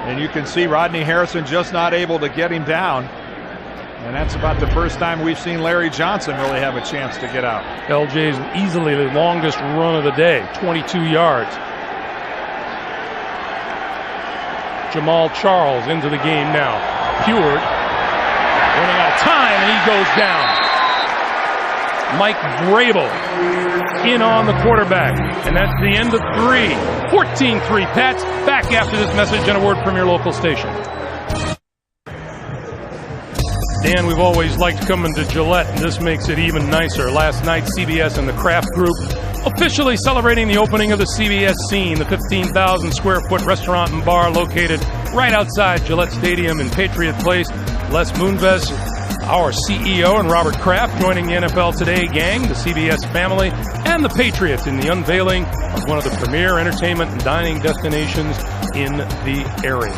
And you can see Rodney Harrison just not able to get him down. And that's about the first time we've seen Larry Johnson really have a chance to get out. LJ's easily the longest run of the day, 22 yards. Jamal Charles into the game now. Hewitt running out of time, and he goes down. Mike Vrabel in on the quarterback. And that's the end of 3. 14-3. Pats back after this message and a word from your local station. Dan, we've always liked coming to Gillette, and this makes it even nicer. Last night, CBS and the Kraft Group officially celebrating the opening of the CBS Scene, the 15,000 square foot restaurant and bar located right outside Gillette Stadium in Patriot Place. Les Moonves, our CEO, and Robert Kraft joining the NFL Today gang, the CBS family, and the Patriots in the unveiling of one of the premier entertainment and dining destinations in the area.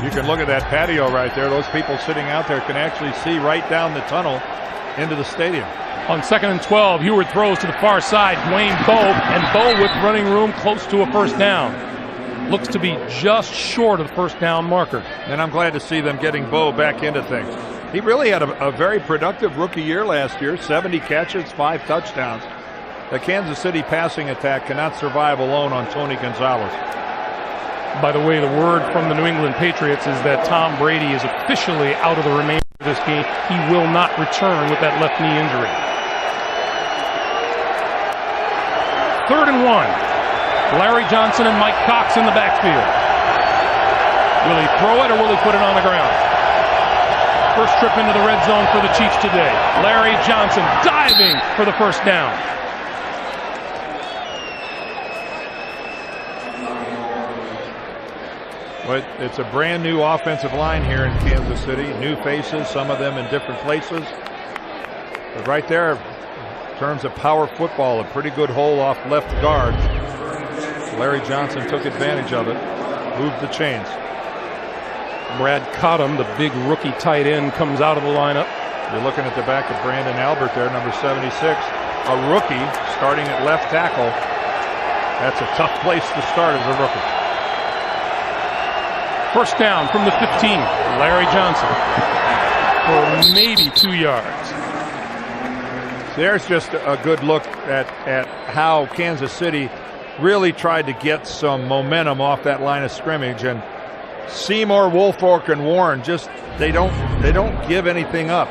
You can look at that patio right there. Those people sitting out there can actually see right down the tunnel into the stadium. On 2nd and 12, Hewitt throws to the far side. Dwayne Bowe, and Bowe with running room close to a first down. Looks to be just short of the first down marker. And I'm glad to see them getting Bowe back into things. He really had a very productive rookie year last year. 70 catches, 5 touchdowns. The Kansas City passing attack cannot survive alone on Tony Gonzalez. By the way, the word from the New England Patriots is that Tom Brady is officially out of the remainder of this game. He will not return with that left knee injury. 3rd and 1. Larry Johnson and Mike Cox in the backfield. Will he throw it or will he put it on the ground? First trip into the red zone for the Chiefs today. Larry Johnson diving for the first down. But it's a brand new offensive line here in Kansas City. New faces, some of them in different places. But right there, in terms of power football, a pretty good hole off left guard. Larry Johnson took advantage of it, moved the chains. Brad Cottom, the big rookie tight end, comes out of the lineup. You're looking at the back of Brandon Albert there, number 76. A rookie starting at left tackle. That's a tough place to start as a rookie. First down from the 15. Larry Johnson for maybe 2 yards. There's just a good look at how Kansas City really tried to get some momentum off that line of scrimmage, and Seymour, Woolfolk, and Warren they don't give anything up.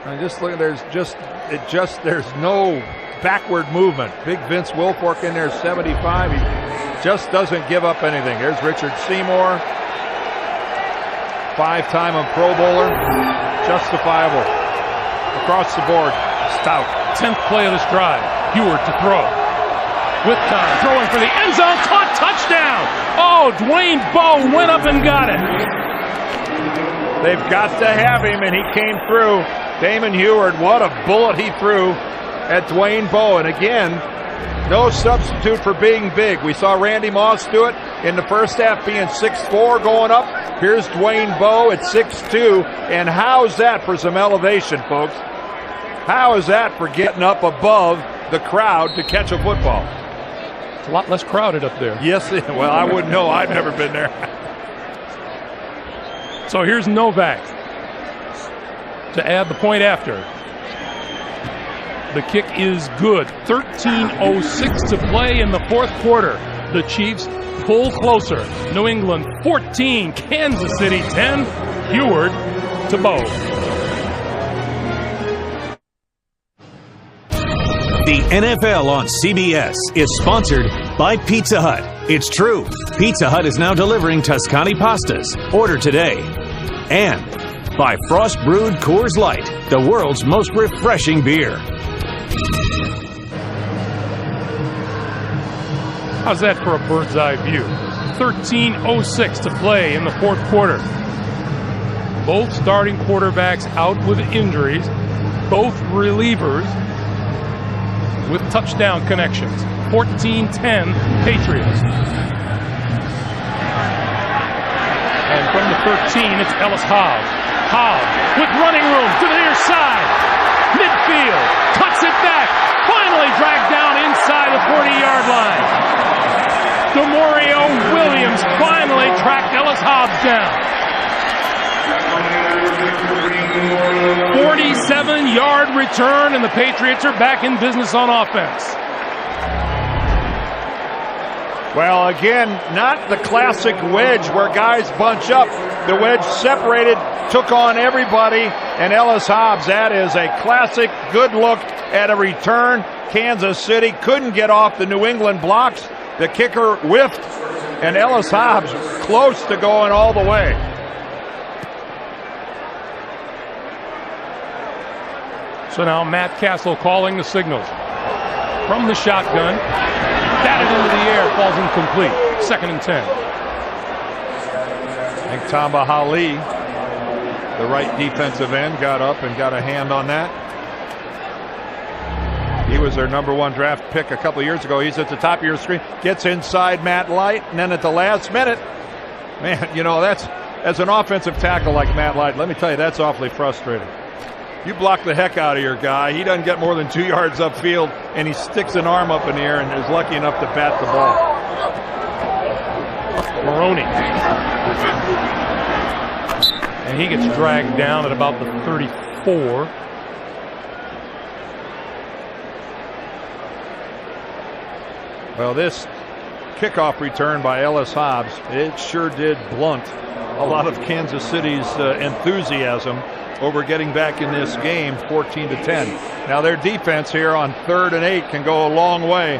And just look, there's no backward movement. Big Vince Wilfork in there, 75. He just doesn't give up anything. There's Richard Seymour, 5-time Pro Bowler, justifiable across the board. Stout. 10th play of this drive. Heward to throw. With time, throwing for the end zone, caught, touchdown! Oh, Dwayne Bowe went up and got it. They've got to have him, and he came through. Damon Heward, what a bullet he threw at Dwayne Bowe. And again, no substitute for being big. We saw Randy Moss do it in the first half, being 6'4", going up. Here's Dwayne Bowe at 6'2", and how's that for some elevation, folks? How is that for getting up above the crowd to catch a football? It's a lot less crowded up there. Yes, well, I wouldn't know. I've never been there. So here's Novak to add the point after. The kick is good. 13:06 to play in the fourth quarter. The Chiefs pull closer. New England 14, Kansas City 10. Heward to Bowe. The NFL on CBS is sponsored by Pizza Hut. It's true. Pizza Hut is now delivering Tuscany pastas. Order today. And by Frost Brewed Coors Light, the world's most refreshing beer. How's that for a bird's eye view? 13:06 to play in the fourth quarter. Both starting quarterbacks out with injuries. Both relievers with touchdown connections. 14-10 Patriots. And from the 13, it's Ellis Hobbs. Hobbs with running room to the near side. Midfield, cuts it back. Finally dragged down inside the 40-yard line. DeMario Williams finally tracked Ellis Hobbs down. 47-yard return, and the Patriots are back in business on offense. Well, again, not the classic wedge where guys bunch up. The wedge separated, took on everybody, and Ellis Hobbs, that is a classic good look at a return. Kansas City couldn't get off the New England blocks. The kicker whiffed, and Ellis Hobbs close to going all the way. So now Matt Castle calling the signals. From the shotgun, batted into the air, falls incomplete. 2nd and 10. I think Tamba Hali, the right defensive end, got up and got a hand on that. He was their #1 draft pick a couple of years ago. He's at the top of your screen, gets inside Matt Light, and then at the last minute, man, you know, that's, as an offensive tackle like Matt Light, let me tell you, that's awfully frustrating. You block the heck out of your guy. He doesn't get more than 2 yards upfield, and he sticks an arm up in the air and is lucky enough to bat the ball. Maroney. And he gets dragged down at about the 34. Well, this kickoff return by Ellis Hobbs, it sure did blunt a lot of Kansas City's enthusiasm over getting back in this game, 14-10. Now their defense here on 3rd and 8 can go a long way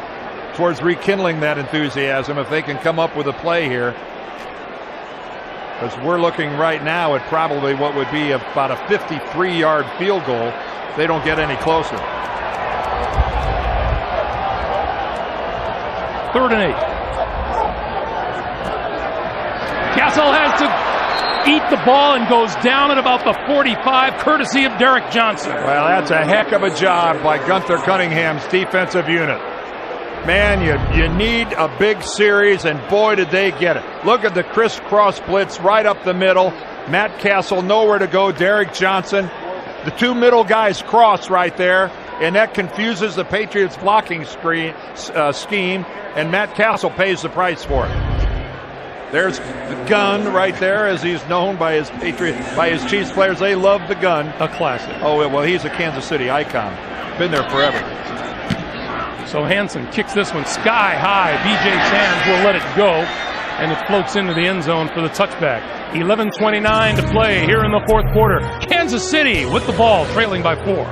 towards rekindling that enthusiasm if they can come up with a play here. Because we're looking right now at probably what would be about a 53-yard field goal if they don't get any closer. 3rd and 8. Castle has to eat the ball and goes down at about the 45, courtesy of Derek Johnson. Well, that's a heck of a job by Gunther Cunningham's defensive unit. Man, you need a big series, and boy, did they get it. Look at the crisscross blitz right up the middle. Matt Castle nowhere to go. Derek Johnson. The two middle guys cross right there, and that confuses the Patriots' blocking scheme, and Matt Castle pays the price for it. There's the gun right there, as he's known by his Chiefs players. They love the gun. A classic. Oh, well, he's a Kansas City icon. Been there forever. So Hansen kicks this one sky high. B.J. Sands will let it go, and it floats into the end zone for the touchback. 11:29 to play here in the fourth quarter. Kansas City with the ball, trailing by 4.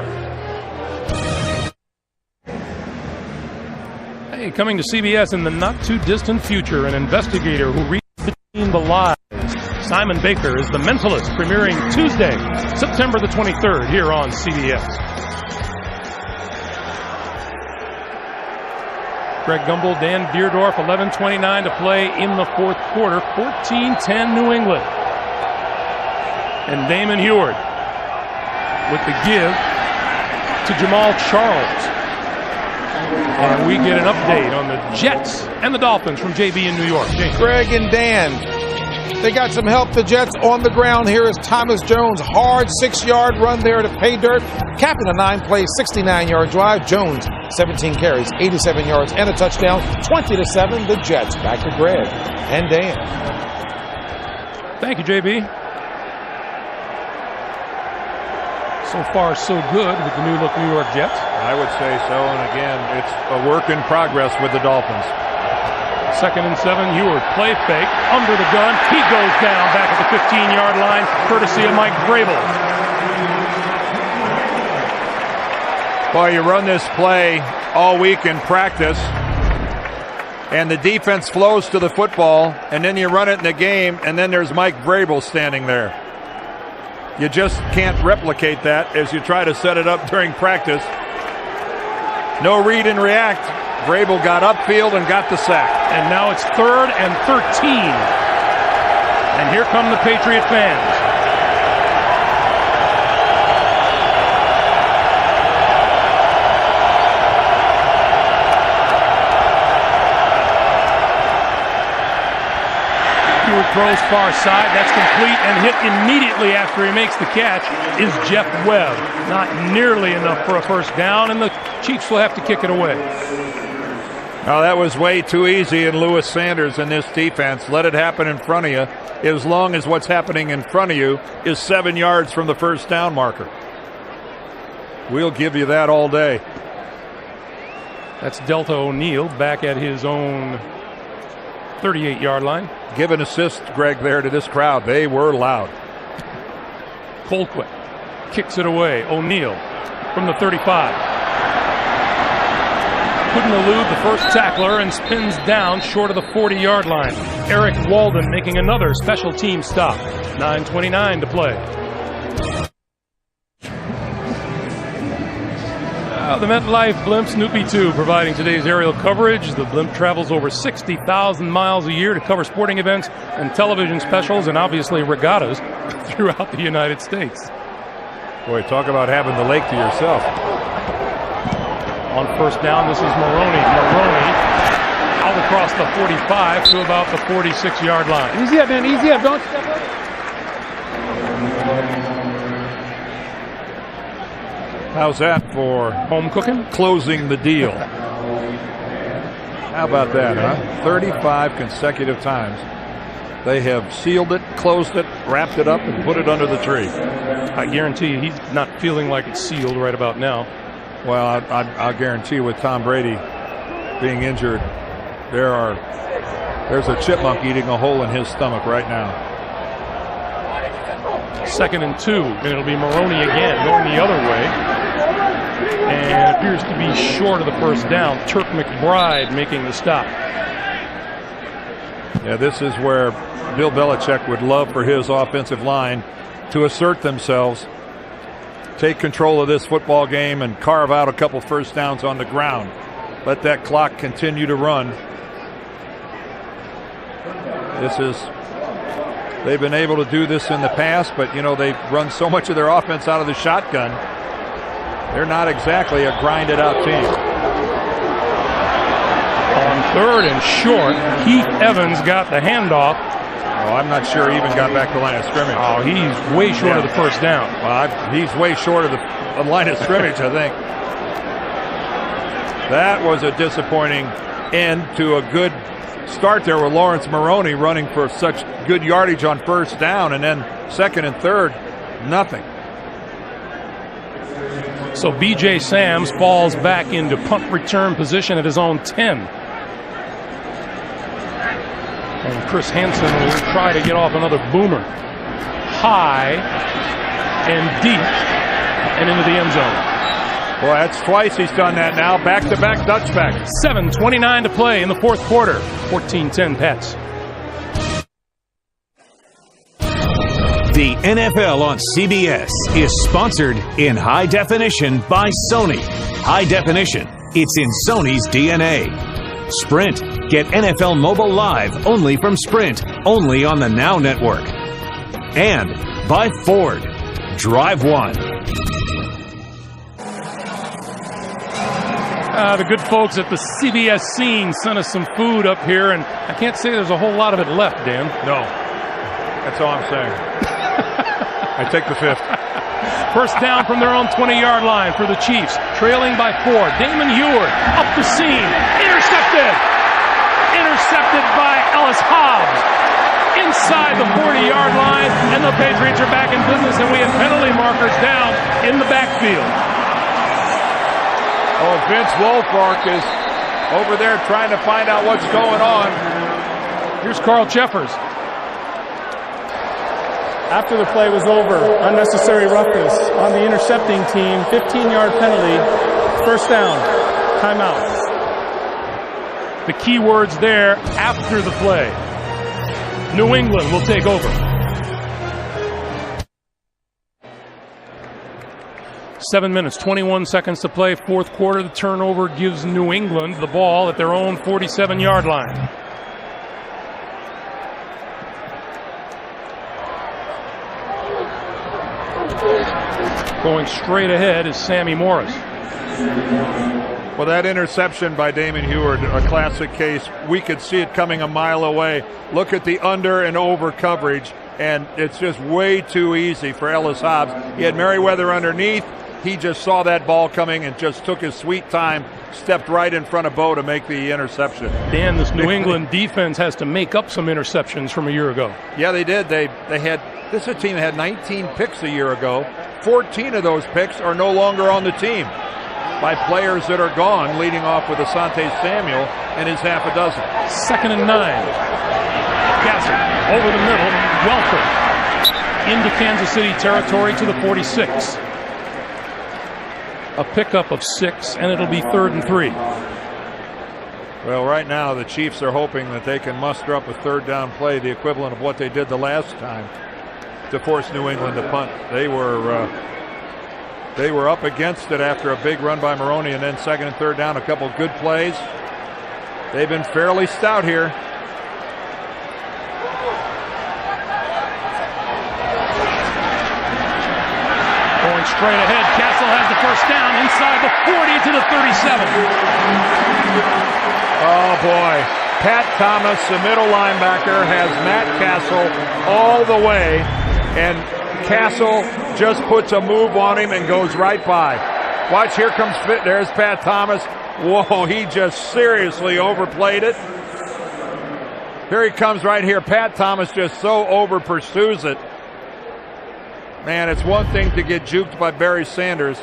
Hey, coming to CBS in the not-too-distant future, an investigator who reads between the lies. Simon Baker is The Mentalist, premiering Tuesday, September the 23rd, here on CBS. Greg Gumbel, Dan Deerdorf, 11:29 to play in the fourth quarter. 14-10 New England. And Damon Huard with the give to Jamal Charles. And we get an update on the Jets and the Dolphins from JB in New York. Greg and Dan, they got some help. The Jets on the ground. Here is Thomas Jones. Hard 6-yard run there to pay dirt. Capping a 9-play, 69-yard drive. Jones, 17 carries, 87 yards, and a touchdown. 20-7, the Jets. Back to Greg and Dan. Thank you, JB. So far, so good with the new-look New York Jets. I would say so, and again, it's a work in progress with the Dolphins. 2nd and 7, Huard, play fake, under the gun. He goes down back at the 15-yard line, courtesy of Mike Vrabel. Boy, you run this play all week in practice, and the defense flows to the football, and then you run it in the game, and then there's Mike Vrabel standing there. You just can't replicate that as you try to set it up during practice. No read and react. Vrabel got upfield and got the sack. And now it's 3rd and 13. And here come the Patriot fans. Huard throws far side. That's complete, and hit immediately after he makes the catch is Jeff Webb. Not nearly enough for a first down, and the Chiefs will have to kick it away. Now that was way too easy, and Lewis Sanders in this defense. Let it happen in front of you, as long as what's happening in front of you is 7 yards from the first down marker. We'll give you that all day. That's Delta O'Neal back at his own 38-yard line. Give an assist, Greg, there to this crowd. They were loud. Colquitt kicks it away. O'Neal from the 35. Couldn't elude the first tackler and spins down short of the 40-yard line. Eric Walden making another special team stop. 9:29 to play. The MetLife Blimp Snoopy 2 providing today's aerial coverage. The blimp travels over 60,000 miles a year to cover sporting events and television specials and obviously regattas throughout the United States. Boy, talk about having the lake to yourself. On first down, this is Maroney. Maroney out across the 45 to about the 46-yard line. Easy up, man. Easy up. Don't step up. How's that for home cooking? Closing the deal. How about that, huh? 35 consecutive times. They have sealed it, closed it, wrapped it up, and put it under the tree. I guarantee you he's not feeling like it's sealed right about now. Well, I'll guarantee you with Tom Brady being injured, there's a chipmunk eating a hole in his stomach right now. 2nd and 2, and it'll be Maroney again going the other way. And appears to be short of the first down. Turk McBride making the stop. Yeah, this is where Bill Belichick would love for his offensive line to assert themselves, take control of this football game, and carve out a couple first downs on the ground. Let that clock continue to run. They've been able to do this in the past, but, you know, they've run so much of their offense out of the shotgun. They're not exactly a grinded-out team. 3rd and short. Keith Evans got the handoff. Oh, I'm not sure he even got back to the line of scrimmage. Oh, he's way short of the first down. Well, he's way short of the line of scrimmage, I think. That was a disappointing end to a good start there with Lawrence Maroney running for such good yardage on first down, and then 2nd and 3rd, nothing. So B.J. Sams falls back into punt return position at his own 10. And Chris Hansen will try to get off another boomer. High and deep and into the end zone. Well, that's twice he's done that now. Back-to-back touchback. 7:29 to play in the 4th quarter. 14-10 Pats. The NFL on CBS is sponsored in high definition by Sony. High definition, it's in Sony's DNA. Sprint, get NFL Mobile Live only from Sprint, only on the Now Network. And by Ford, Drive One. The good folks at the CBS scene sent us some food up here, and I can't say there's a whole lot of it left, Dan. No. That's all I'm saying. I take the 5th. First down from their own 20-yard line for the Chiefs, trailing by 4. Damon Heward up the seam, intercepted by Ellis Hobbs inside the 40-yard line, and the Patriots are back in business, and we have penalty markers down in the backfield. Oh, Vince Wilfork is over there trying to find out what's going on. Here's Carl Jeffers. After the play was over, unnecessary roughness on the intercepting team, 15-yard penalty, first down, timeout. The key words there, after the play. New England will take over. 7 minutes, 21 seconds to play, 4th quarter. The turnover gives New England the ball at their own 47-yard line. Going straight ahead is Sammy Morris. Well, that interception by Damon Heward, a classic case. We could see it coming a mile away. Look at the under and over coverage, and it's just way too easy for Ellis Hobbs. He had Merriweather underneath. He just saw that ball coming and just took his sweet time, stepped right in front of Bo to make the interception. Dan, this New England defense has to make up some interceptions from a year ago. Yeah, they did. This is a team that had 19 picks a year ago. 14 of those picks are no longer on the team by players that are gone, leading off with Asante Samuel and his half a dozen. 2nd and 9. Gasser over the middle. Welker into Kansas City territory to the 46. A pickup of 6, and it'll be 3rd and 3. Well, right now the Chiefs are hoping that they can muster up a 3rd down play, the equivalent of what they did the last time, to force New England to punt. They were up against it after a big run by Maroney, and then 2nd and 3rd down, a couple good plays. They've been fairly stout here. Going straight ahead, Castle has the first down inside the 40 to the 37. Oh boy, Pat Thomas, the middle linebacker, has Matt Castle all the way, and Castle just puts a move on him and goes right by. Watch, here comes there's Pat Thomas. Whoa, he just seriously overplayed it. Here he comes right here. Pat Thomas just so over pursues it. Man, it's one thing to get juked by Barry Sanders.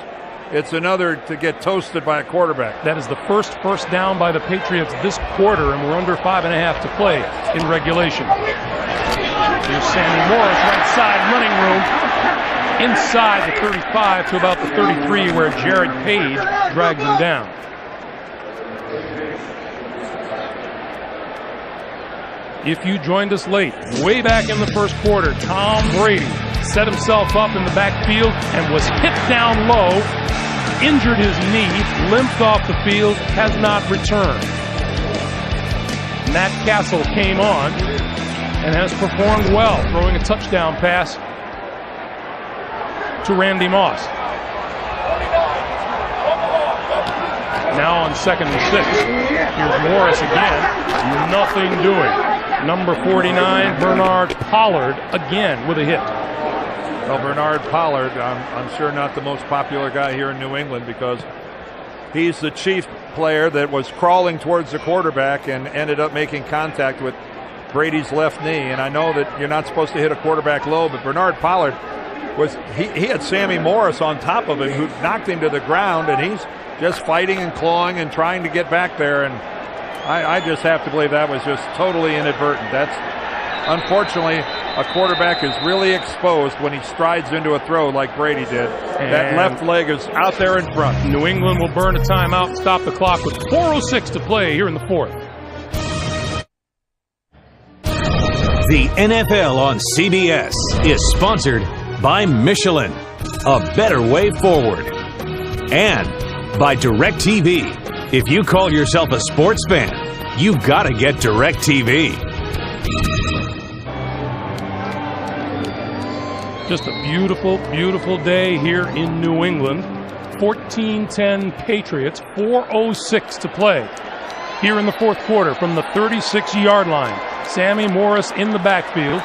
It's another to get toasted by a quarterback. That is the first down by the Patriots this quarter, and we're under 5.5 to play in regulation. Here's Sammy Morris, right side running room, inside the 35 to about the 33, where Jared Page drags him down. If you joined us late, way back in the first quarter, Tom Brady set himself up in the backfield and was hit down low, injured his knee, limped off the field, has not returned. Matt Castle came on and has performed well, throwing a touchdown pass to Randy Moss. Now on 2nd and 6. Here's Morris again. Nothing doing. Number 49, Bernard Pollard, again with a hit. Well, Bernard Pollard, I'm sure not the most popular guy here in New England because he's the chief player that was crawling towards the quarterback and ended up making contact with Brady's left knee. And I know that you're not supposed to hit a quarterback low, but Bernard Pollard he had Sammy Morris on top of him who knocked him to the ground, and he's just fighting and clawing and trying to get back there. And I just have to believe that was just totally inadvertent. That's unfortunately a quarterback is really exposed when he strides into a throw like Brady did. And that left leg is out there in front. New England will burn a timeout and stop the clock with 4:06 to play here in the 4th. The NFL on CBS is sponsored by Michelin, a better way forward, and by DirecTV. If you call yourself a sports fan, you've got to get DirecTV. Just a beautiful, beautiful day here in New England. 14-10 Patriots, 4:06 to play. Here in the 4th quarter from the 36-yard line. Sammy Morris in the backfield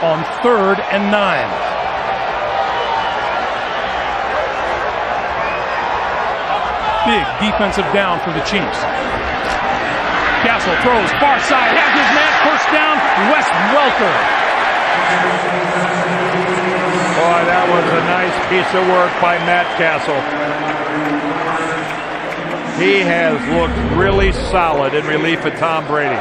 on 3rd and 9. Big defensive down for the Chiefs. Castle throws far side, has his man, first down, Wes Welker. Boy, that was a nice piece of work by Matt Castle. He has looked really solid in relief of Tom Brady.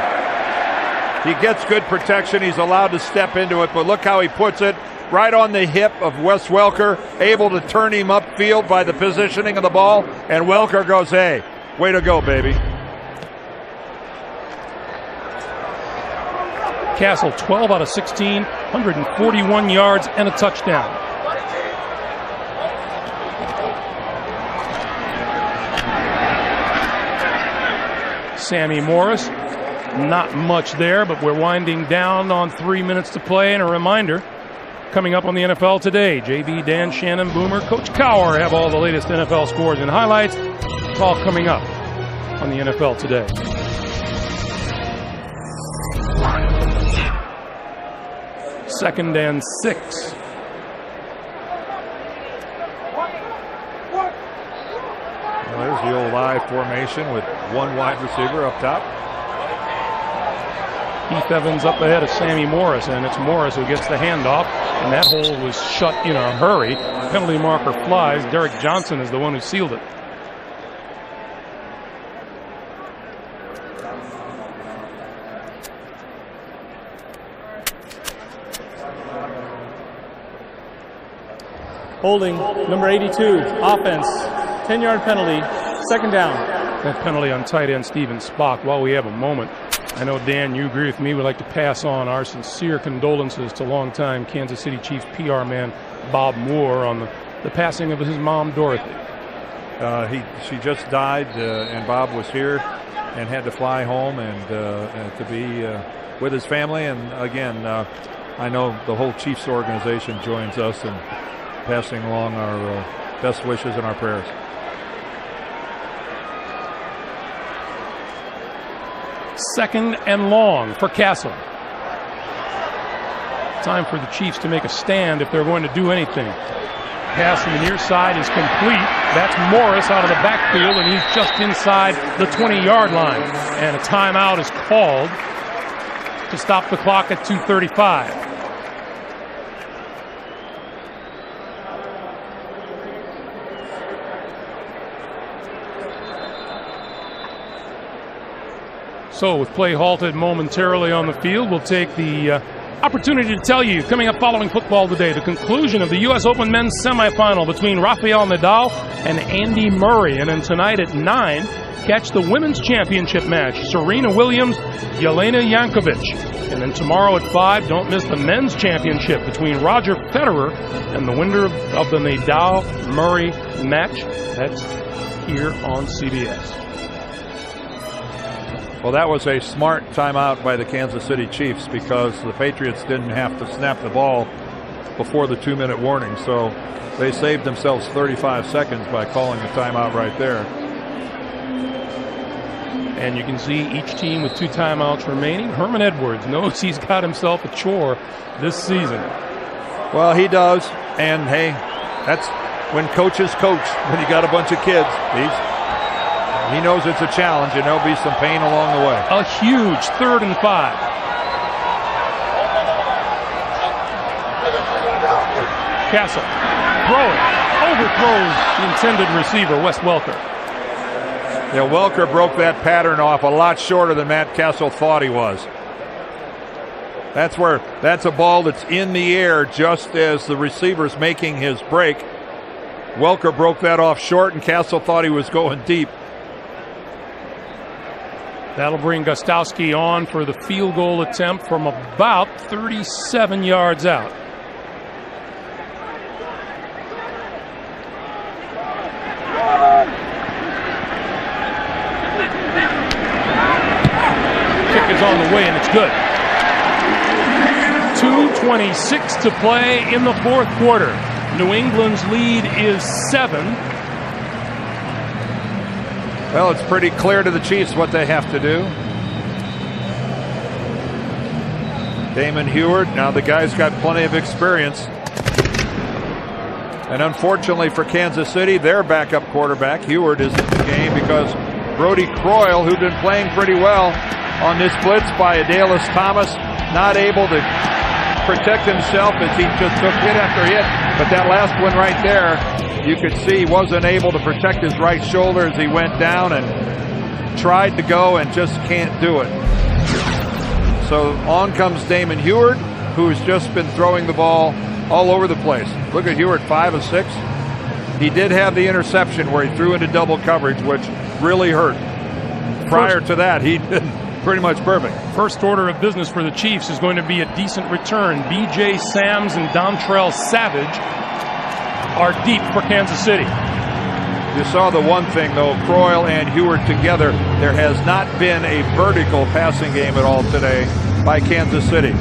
He gets good protection. He's allowed to step into it, but look how he puts it right on the hip of Wes Welker, able to turn him upfield by the positioning of the ball, and Welker goes, hey, way to go, baby. Castle, 12 out of 16, 141 yards and a touchdown. Sammy Morris, not much there, but we're winding down on 3 minutes to play. And a reminder, coming up on the NFL Today, JB, Dan, Shannon, Boomer, Coach Cower have all the latest NFL scores and highlights. It's all coming up on the NFL Today. Second and 6. Well, there's the old I formation with one wide receiver up top. Heath Evans up ahead of Sammy Morris, and it's Morris who gets the handoff, and that hole was shut in a hurry. Penalty marker flies. Derek Johnson is the one who sealed it. Holding, number 82, offense, 10-yard penalty, 2nd down. That penalty on tight end Steven Spock. While we have a moment, I know, Dan, you agree with me. We'd like to pass on our sincere condolences to longtime Kansas City Chiefs PR man Bob Moore on the passing of his mom, Dorothy. She just died, and Bob was here and had to fly home and to be with his family. And again, I know the whole Chiefs organization joins us in passing along our best wishes and our prayers. Second and long for Castle. Time for the Chiefs to make a stand if they're going to do anything. Pass from the near side is complete. That's Morris out of the backfield, and he's just inside the 20-yard line. And a timeout is called to stop the clock at 2:35. So with play halted momentarily on the field, we'll take the opportunity to tell you, coming up following football today, the conclusion of the U.S. Open men's semifinal between Rafael Nadal and Andy Murray. And then tonight at 9, catch the women's championship match, Serena Williams, Jelena Jankovic. And then tomorrow at 5, don't miss the men's championship between Roger Federer and the winner of the Nadal-Murray match. That's here on CBS. Well, that was a smart timeout by the Kansas City Chiefs because the Patriots didn't have to snap the ball before the 2-minute warning. So they saved themselves 35 seconds by calling the timeout right there. And you can see each team with 2 timeouts remaining. Herman Edwards knows he's got himself a chore this season. Well, he does. And, hey, that's when coaches coach, when you got a bunch of kids. He knows it's a challenge, and there'll be some pain along the way. A huge 3rd and 5. Castle throwing, overthrows the intended receiver, Wes Welker. Yeah, Welker broke that pattern off a lot shorter than Matt Castle thought he was. That's a ball that's in the air just as the receiver's making his break. Welker broke that off short, and Castle thought he was going deep. That'll bring Gostowski on for the field goal attempt from about 37 yards out. Kick is on the way, and it's good. 2:26 to play in the 4th quarter. New England's lead is 7. Well, it's pretty clear to the Chiefs what they have to do. Damon Heward, now the guy's got plenty of experience. And unfortunately for Kansas City, their backup quarterback, Heward, is in the game because Brody Croyle, who'd been playing pretty well on this blitz by Adalis Thomas, not able to protect himself as he just took hit after hit. But that last one right there, you could see he wasn't able to protect his right shoulder as he went down and tried to go and just can't do it. So on comes Damon Heward, who's just been throwing the ball all over the place. Look at Heward, 5 of 6. He did have the interception where he threw into double coverage, which really hurt. Prior to that, he'd been pretty much perfect. First order of business for the Chiefs is going to be a decent return. B.J. Sams and Dontrell Savage are deep for Kansas City. You saw the one thing, though, Croyle and Heward together, there has not been a vertical passing game at all today by Kansas City.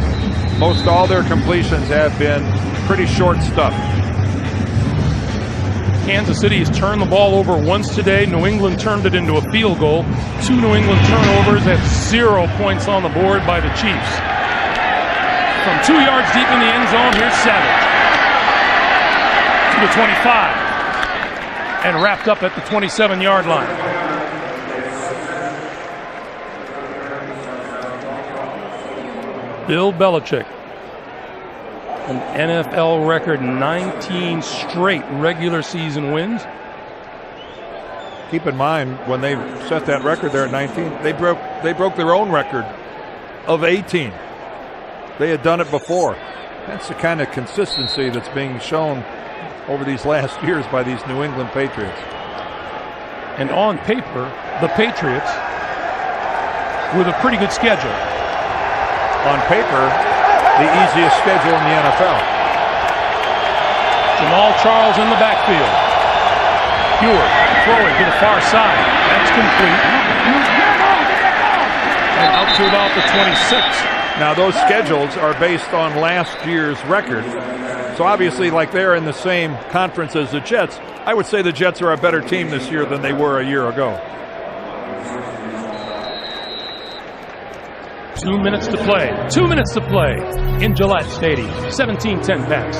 Most all their completions have been pretty short stuff. Kansas City has turned the ball over once today. New England turned it into a field goal. 2 New England turnovers at 0 points on the board by the Chiefs. From 2 yards deep in the end zone, here's Savage. To the 25. And wrapped up at the 27-yard line. Bill Belichick, an NFL record 19 straight regular season wins. Keep in mind, when they set that record there at 19, they broke their own record of 18. They had done it before. That's the kind of consistency that's being shown over these last years by these New England Patriots. And on paper, the Patriots with a pretty good schedule. On paper, the easiest schedule in the NFL. Jamal Charles in the backfield. Heward throwing to the far side. That's complete. And out to about the 26. Now, those schedules are based on last year's record. So obviously, like they're in the same conference as the Jets, I would say the Jets are a better team this year than they were a year ago. 2 minutes to play. 2 minutes to play in Gillette Stadium. 17-10 pass.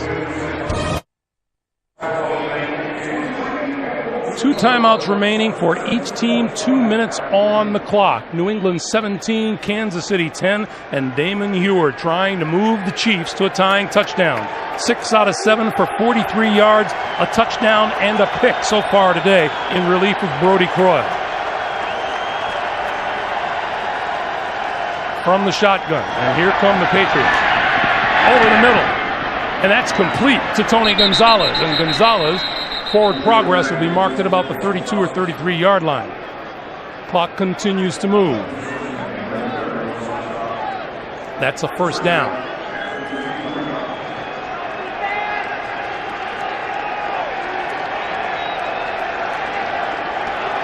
2 timeouts remaining for each team. 2 minutes on the clock. New England 17, Kansas City 10, and Damon Heward trying to move the Chiefs to a tying touchdown. 6 out of 7 for 43 yards, a touchdown and a pick so far today in relief of Brody Croyle. From the shotgun, and here come the Patriots. Over the middle, and that's complete to Tony Gonzalez, and Gonzalez forward progress will be marked at about the 32 or 33 yard line. Clock continues to move. That's a first down.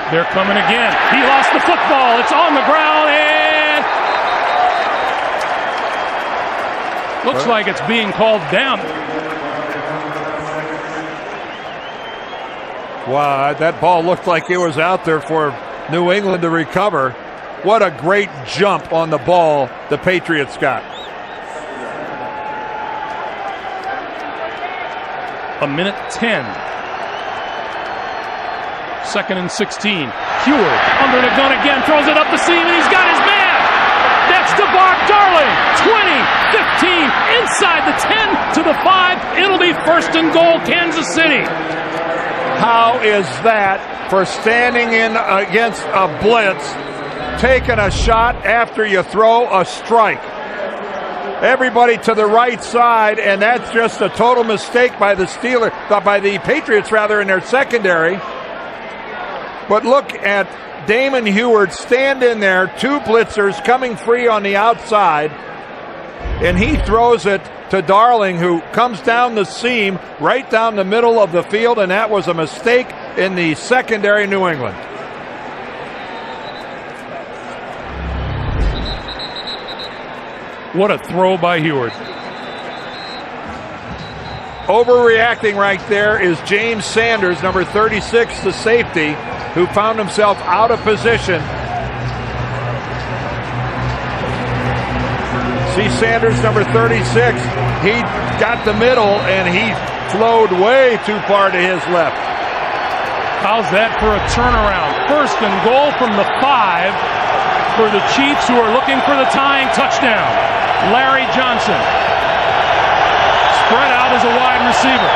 They're coming again. He lost the football. It's on the ground, and looks like it's being called down. Wow, that ball looked like it was out there for New England to recover. What a great jump on the ball the Patriots got. A minute 10. 2nd and 16. Heward under the gun again, throws it up the seam, and he's got his man. That's DeBar Darling. 20, 15, inside the 10 to the 5. It'll be 1st and goal, Kansas City. How is that for standing in against a blitz, taking a shot after you throw a strike? Everybody to the right side, and that's just a total mistake by the Patriots rather, in their secondary. But look at Damon Heward stand in there, 2 blitzers coming free on the outside, and he throws it to Darling, who comes down the seam right down the middle of the field, and that was a mistake in the secondary, New England. What a throw by Heward. Overreacting right there is James Sanders, number 36, the safety, who found himself out of position. See Sanders, number 36, he got the middle and he flowed way too far to his left. How's that for a turnaround? 1st and goal from the 5 for the Chiefs, who are looking for the tying touchdown. Larry Johnson spread out as a wide receiver.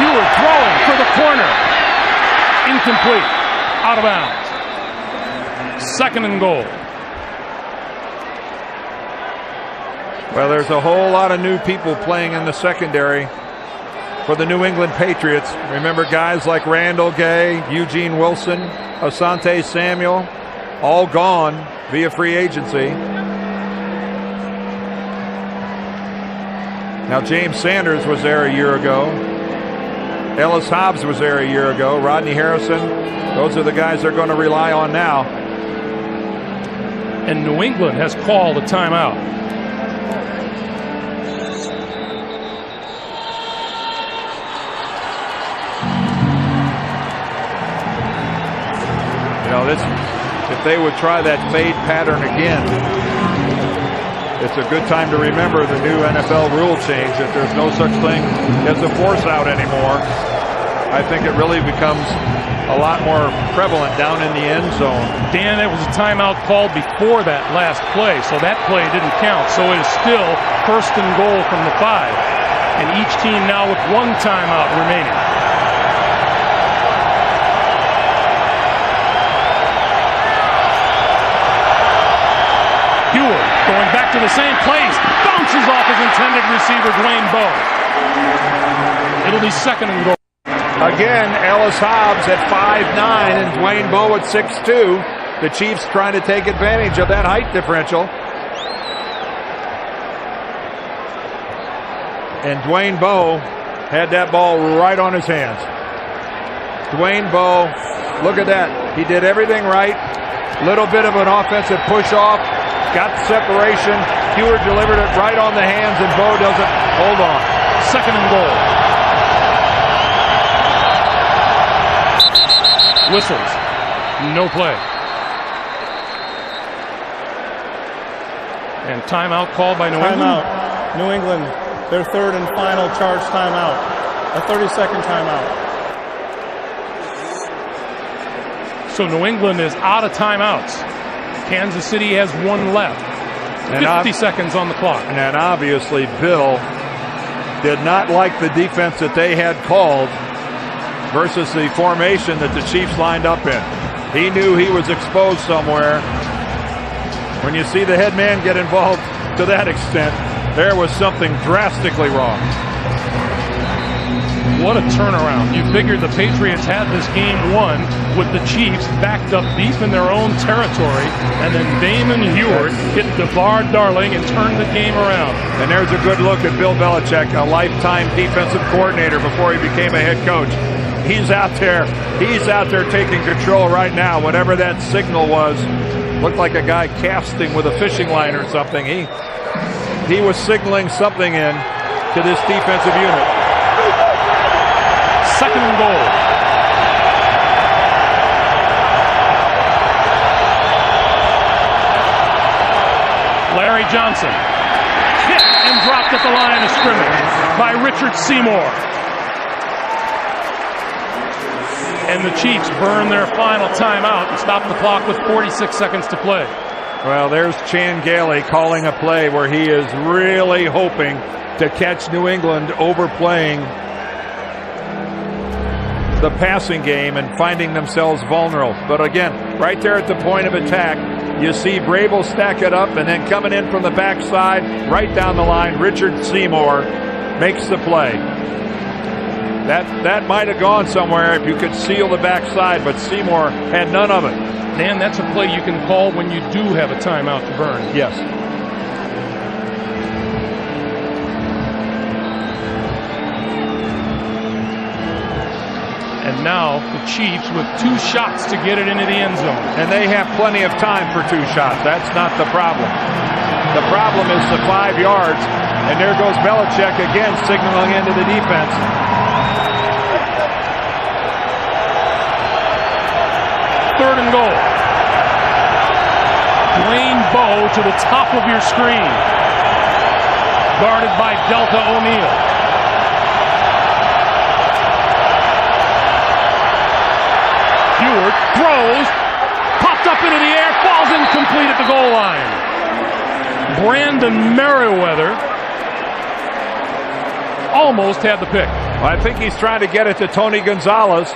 Heward throwing for the corner. Incomplete. Out of bounds. 2nd and goal. Well, there's a whole lot of new people playing in the secondary for the New England Patriots. Remember guys like Randall Gay, Eugene Wilson, Asante Samuel, all gone via free agency. Now James Sanders was there a year ago. Ellis Hobbs was there a year ago. Rodney Harrison. Those are the guys they're going to rely on now. And New England has called a timeout. You know, if they would try that fade pattern again, it's a good time to remember the new NFL rule change, that there's no such thing as a force out anymore. I think it really becomes a lot more prevalent down in the end zone. Dan, that was a timeout called before that last play, so that play didn't count. So it is still 1st and goal from the 5, and each team now with 1 timeout remaining. Heward going back to the same place, bounces off his intended receiver, Dwayne Bowe. It'll be 2nd and goal. Again, Ellis Hobbs at 5'9" and Dwayne Bowe at 6'2". The Chiefs trying to take advantage of that height differential. And Dwayne Bowe had that ball right on his hands. Dwayne Bowe, look at that. He did everything right. Little bit of an offensive push off. Got separation. Heward delivered it right on the hands, and Bowe doesn't hold on. 2nd and goal. Whistles. No play. And timeout called by New England. Timeout. New England, their 3rd and final charge timeout. A 30-second timeout. So New England is out of timeouts. Kansas City has 1 left. 50 seconds on the clock. And obviously Bill did not like the defense that they had called versus the formation that the Chiefs lined up in. He knew he was exposed somewhere. When you see the head man get involved to that extent, there was something drastically wrong. What a turnaround. You figured the Patriots had this game won with the Chiefs backed up deep in their own territory, and then Damon Heward hit DeBar Darling and turned the game around. And there's a good look at Bill Belichick, a lifetime defensive coordinator before he became a head coach. He's out there taking control right now. Whatever that signal was, looked like a guy casting with a fishing line or something. He was signaling something in to this defensive unit. 2nd and goal. Larry Johnson hit and dropped at the line of scrimmage by Richard Seymour. And the Chiefs burn their final timeout and stop the clock with 46 seconds to play. Well, there's Chan Gailey calling a play where he is really hoping to catch New England overplaying the passing game and finding themselves vulnerable. But again, right there at the point of attack, you see Vrabel stack it up, and then coming in from the backside, right down the line, Richard Seymour makes the play. That might have gone somewhere if you could seal the backside, but Seymour had none of it. Dan, that's a play you can call when you do have a timeout to burn. Yes. And now the Chiefs with 2 shots to get it into the end zone. And they have plenty of time for 2 shots. That's not the problem. The problem is the 5 yards. And there goes Belichick again signaling into the defense. Third and goal. Dwayne Bowe to the top of your screen. Guarded by Delta O'Neal. Heward throws, popped up into the air, falls incomplete at the goal line. Brandon Merriweather almost had the pick. Well, I think he's trying to get it to Tony Gonzalez.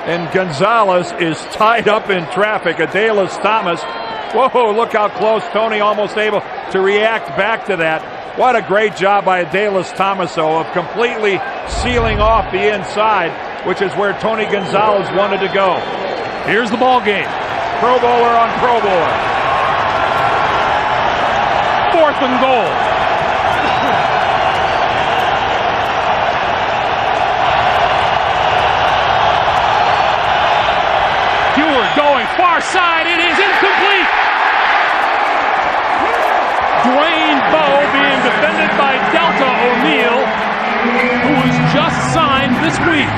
And Gonzalez is tied up in traffic. Adalys Thomas. Whoa, look how close. Tony almost able to react back to that. What a great job by Adalys Thomas, though, of completely sealing off the inside, which is where Tony Gonzalez wanted to go. Here's the ball game. Pro Bowler on Pro Bowler. 4th and goal. Heward going far side. It is incomplete. Dwayne Bowe being defended by Delta O'Neal, who was just signed this week.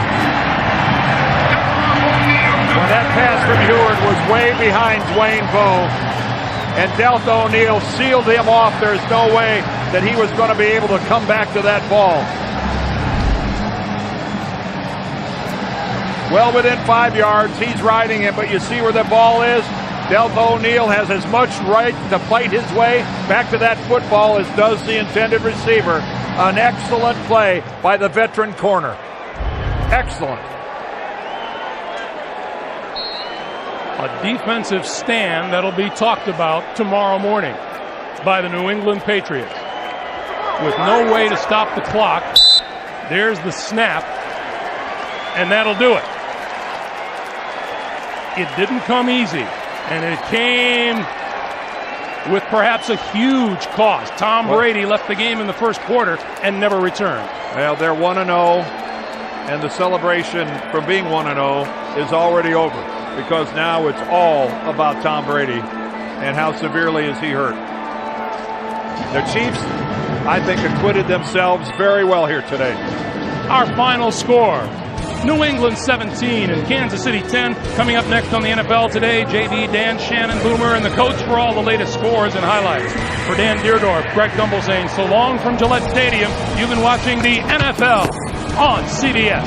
Well, that pass from Heward was way behind Dwayne Bowe, and Delta O'Neal sealed him off. There's no way that he was going to be able to come back to that ball. Well within 5 yards, he's riding him, but you see where the ball is? Delta O'Neal has as much right to fight his way back to that football as does the intended receiver. An excellent play by the veteran corner. Excellent. A defensive stand that'll be talked about tomorrow morning by the New England Patriots. With no way to stop the clock, there's the snap, and that'll do it. It didn't come easy, and it came with perhaps a huge cost. Tom Brady left the game in the first quarter and never returned. Well, they're 1-0, and the celebration from being 1-0 is already over, because now it's all about Tom Brady and how severely is he hurt. The Chiefs, I think, acquitted themselves very well here today. Our final score: New England 17 and Kansas City 10. Coming up next on the NFL Today, JB, Dan, Shannon, Boomer, and the coach for all the latest scores and highlights. For Dan Deerdorf, Greg Gumbel saying so long from Gillette Stadium. You've been watching the NFL on CBS.